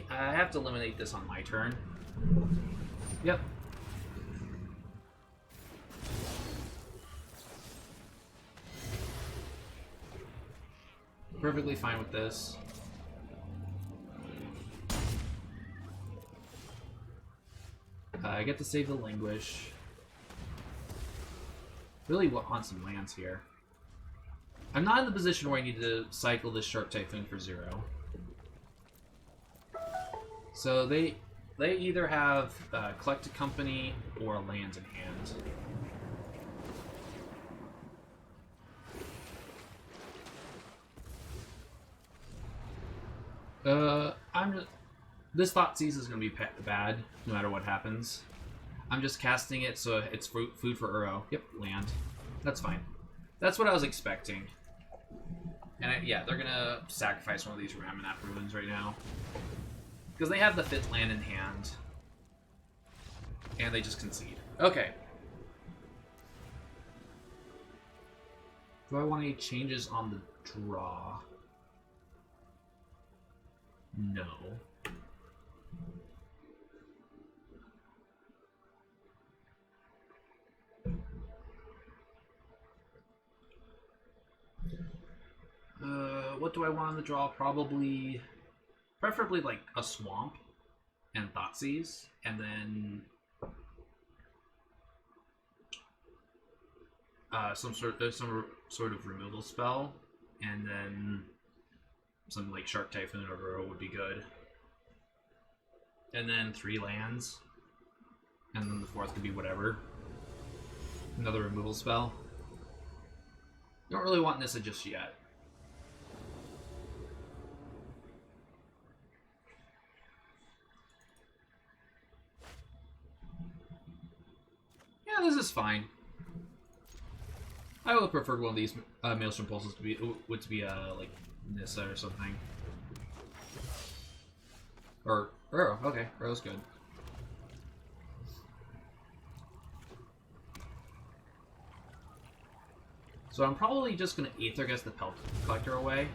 I have to eliminate this on my turn. Yep. Perfectly fine with this. I get to save the Languish. Really want some lands here. I'm not in the position where I need to cycle this Shark Typhoon for 0. So they either have Collect a Company or lands in hand. This Thoughtseize is going to be bad, no matter what happens. I'm just casting it so it's food for Uro. Yep, land. That's fine. That's what I was expecting. And yeah, they're going to sacrifice one of these Ramanap Ruins right now. Because they have the 5th land in hand. And they just concede. Okay. Do I want any changes on the draw? No. What do I want on the draw? Preferably like a Swamp and Thoughtseize, and then some sort of removal spell, and then something like Shark Typhoon or Uro would be good, and then 3 lands, and then the 4th could be whatever. Another removal spell. Don't really want Nissa just yet. Yeah, this is fine. I would have preferred one of these Maelstrom Pulses to be like Nissa or something. Or Uro. Okay, Uro's good. So I'm probably just going to Aether Gust the Pelt Collector away.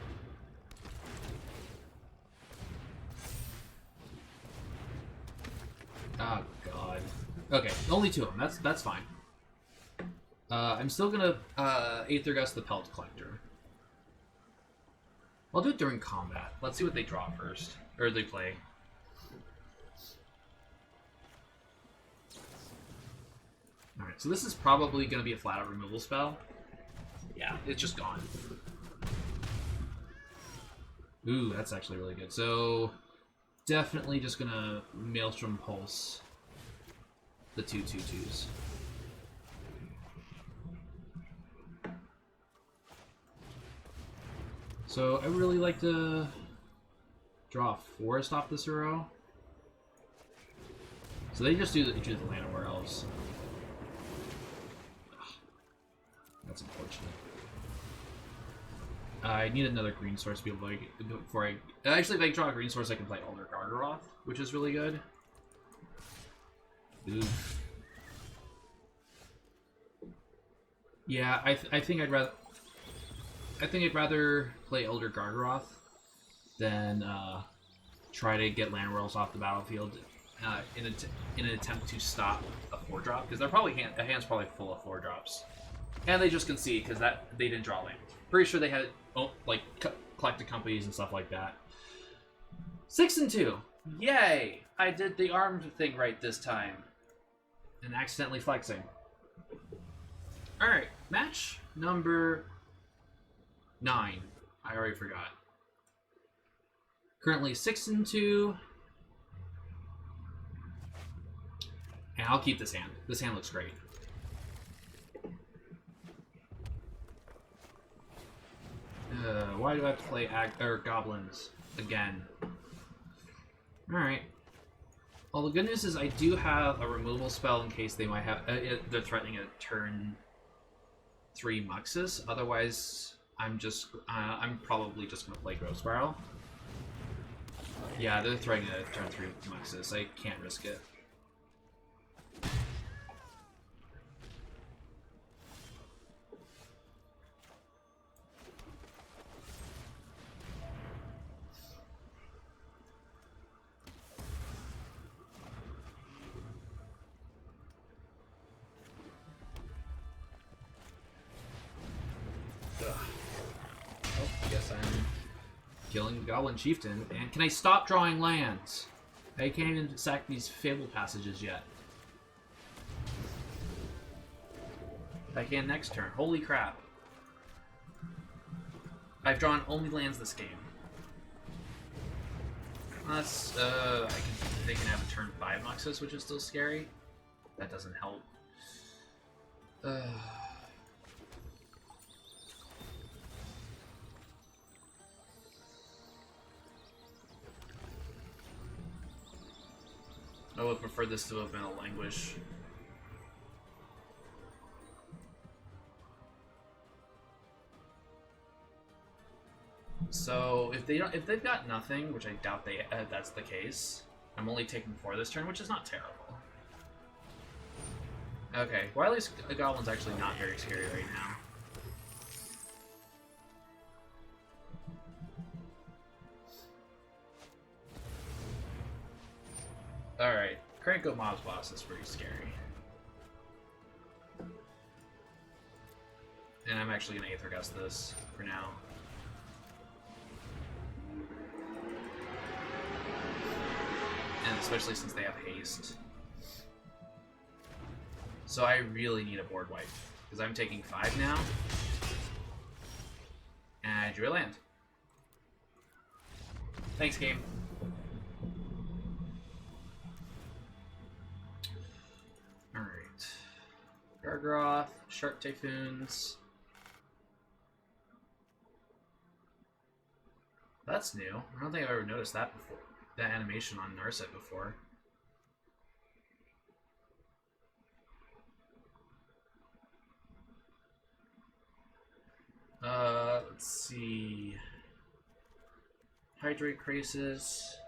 Oh god. Okay, only 2 of them. That's fine. I'm still gonna Aether Gust the Pelt Collector. I'll do it during combat. Let's see what they draw first. Or they play. Alright, so this is probably gonna be a flat out removal spell. Yeah, it's just gone. Ooh, that's actually really good. So definitely just gonna Maelstrom Pulse the 2/2/2s. So I would really like to draw a forest off this row. So they just do the land where else. That's unfortunate. I need another green source to be able to before I actually if I draw a green source I can play Elder Gargaroth, which is really good. Oof. Yeah, I think I'd rather play Elder Gargaroth than try to get land rolls off the battlefield in an attempt to stop a 4-drop, because they're probably a hand's probably full of 4-drops, and they just concede because they didn't draw land. Pretty sure they had like collected companies and stuff like that. 6 and 2, yay! I did the armed thing right this time, and accidentally flexing. All right, match number 9. I already forgot. Currently 6 and 2. And I'll keep this hand. This hand looks great. Why do I have to play Goblins again? Alright. Well, the good news is I do have a removal spell in case they might have... they're threatening a turn 3 Muxus. Otherwise, I'm probably just going to play Growth Spiral. Yeah, they're threatening a turn 3 Muxus. I can't risk it. Killing the Goblin Chieftain, and can I stop drawing lands? I can't even sack these Fable Passages yet. I can next turn. Holy crap. I've drawn only lands this game. Unless, they can have a turn 5 Muxus, which is still scary. That doesn't help. I would prefer this to have been a Languish. So if they've got nothing, which I doubt that's the case, I'm only taking 4 this turn, which is not terrible. Okay, well at least the Goblin's actually not very scary right now. Alright, Cranko Mob's Boss is pretty scary. And I'm actually going to Aether Gust this for now. And especially since they have haste. So I really need a board wipe, because I'm taking 5 now. And I drew a land. Thanks, game. Alright. Gargaroth, Shark Typhoons. That's new. I don't think I've ever noticed that before. That animation on Narset before. Let's see. Hydrate Crisis.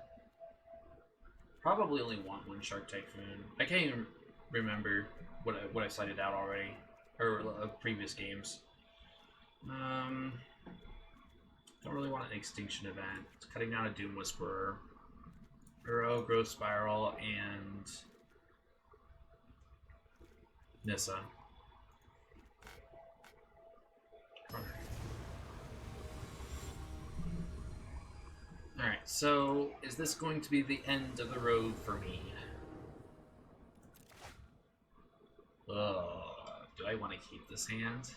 Probably only want 1 Shark Typhoon. I can't even remember what I cited out already, or previous games. Don't really want an Extinction Event. Cutting down a Doom Whisperer. Uro, Growth Spiral, and Nissa. Alright, so is this going to be the end of the road for me? Ugh, do I want to keep this hand?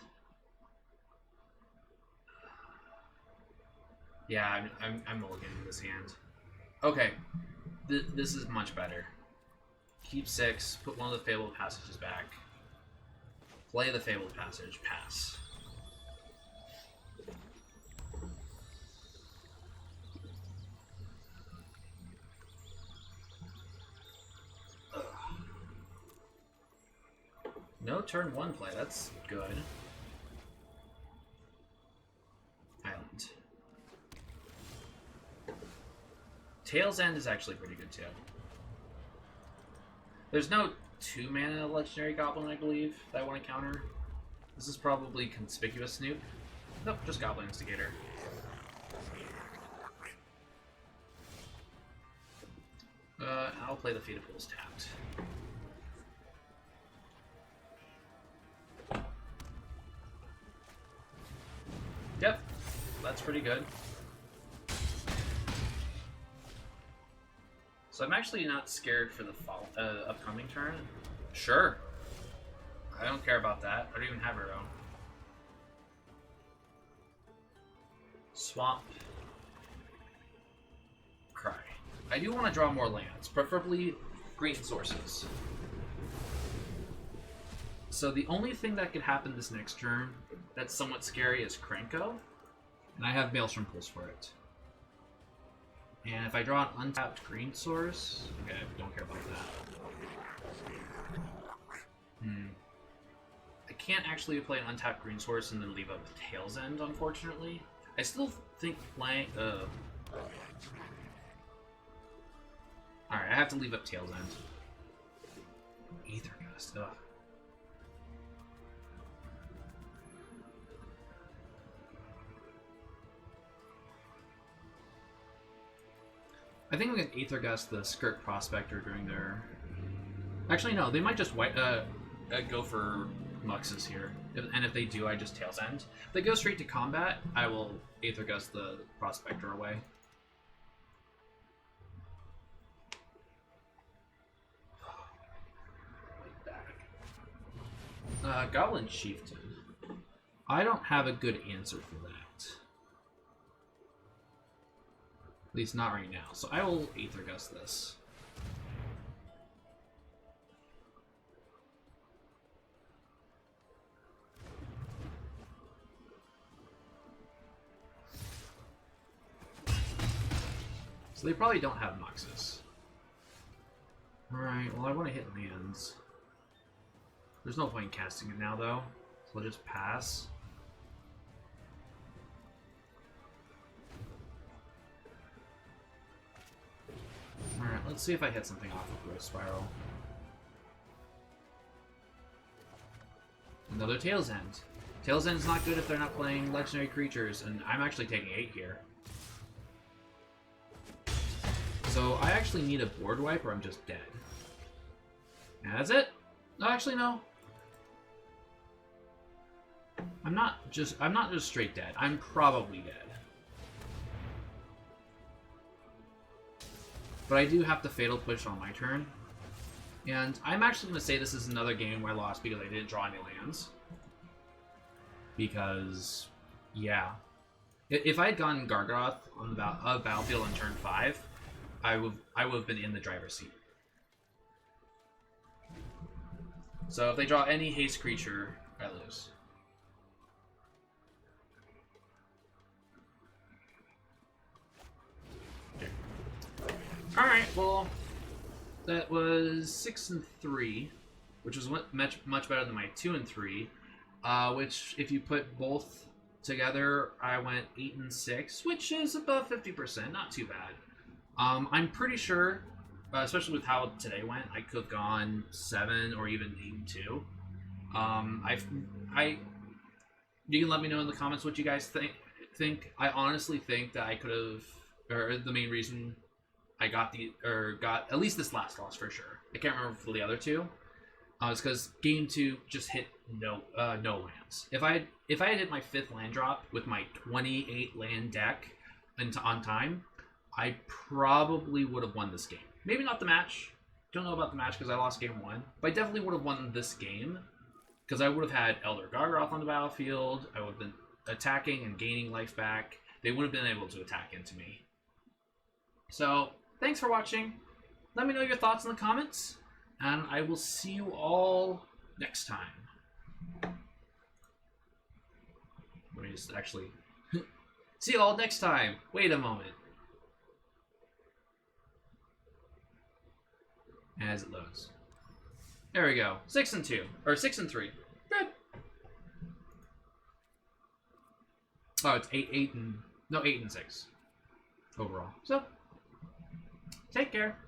Yeah, I'm mulliganing this hand. Okay, this is much better. Keep 6, put one of the Fabled Passages back. Play the Fabled Passage, pass. Ugh. No turn 1 play, that's good. Island. Tail's End is actually pretty good too. There's no 2-mana Legendary Goblin, I believe, that I want to counter. This is probably Conspicuous Snoop. Nope, just Goblin Instigator. I'll play the Fate of Fools tapped. Yep, that's pretty good. So I'm actually not scared for the upcoming turn. Sure. I don't care about that. I don't even have her own. Swamp. Cry. I do want to draw more lands, preferably green sources. So the only thing that could happen this next turn that's somewhat scary is Krenko, and I have Maelstrom Pulse for it. And if I draw an untapped green source, okay, don't care about that. I can't actually play an untapped green source and then leave up Tail's End, unfortunately. I still think playing. Alright, I have to leave up Tail's End. Aethergust, ugh. I think I'm going to Aethergust the Skirk Prospector during their... Actually, no, they might just go for Muxes here. And if they do, I just Tail's End. If they go straight to combat, I will Aethergust the Prospector away. Goblin Chieftain. I don't have a good answer for that. At least not right now. So I will Aethergust this. So they probably don't have Muxus. Alright, well I want to hit lands. There's no point in casting it now though. So I'll just pass. Alright, let's see if I hit something off of Growth Spiral. Another Tail's End. Tail's End is not good if they're not playing legendary creatures, and I'm actually taking 8 here. So I actually need a board wipe or I'm just dead. And that's it? No, actually no. I'm not just straight dead. I'm probably dead. But I do have to Fatal Push on my turn. And I'm actually going to say this is another game where I lost because I didn't draw any lands. Because, yeah. If I had gone Gargaroth on the battlefield on turn 5, I would have been in the driver's seat. So if they draw any haste creature, I lose. Alright, well, that was 6-3, which was much better than my 2-3, which, if you put both together, I went 8-6, which is above 50%, not too bad. I'm pretty sure, especially with how today went, I could have gone 7 or even 8-2. You can let me know in the comments what you guys think. I honestly think that I could have, or the main reason I got got at least this last loss for sure. I can't remember for the other two. It's because game 2 just hit no lands. If I had hit my 5th land drop with my 28 land deck on time, I probably would have won this game. Maybe not the match. Don't know about the match because I lost game 1, but I definitely would have won this game because I would have had Elder Gargoth on the battlefield. I would have been attacking and gaining life back. They would have been able to attack into me. So thanks for watching. Let me know your thoughts in the comments. And I will see you all next time. Let me just actually... see you all next time. Wait a moment. As it loads. There we go. 6 and 2. Or 6 and 3. Good. Oh, it's 8 and... No, 8 and 6. Overall. So, take care.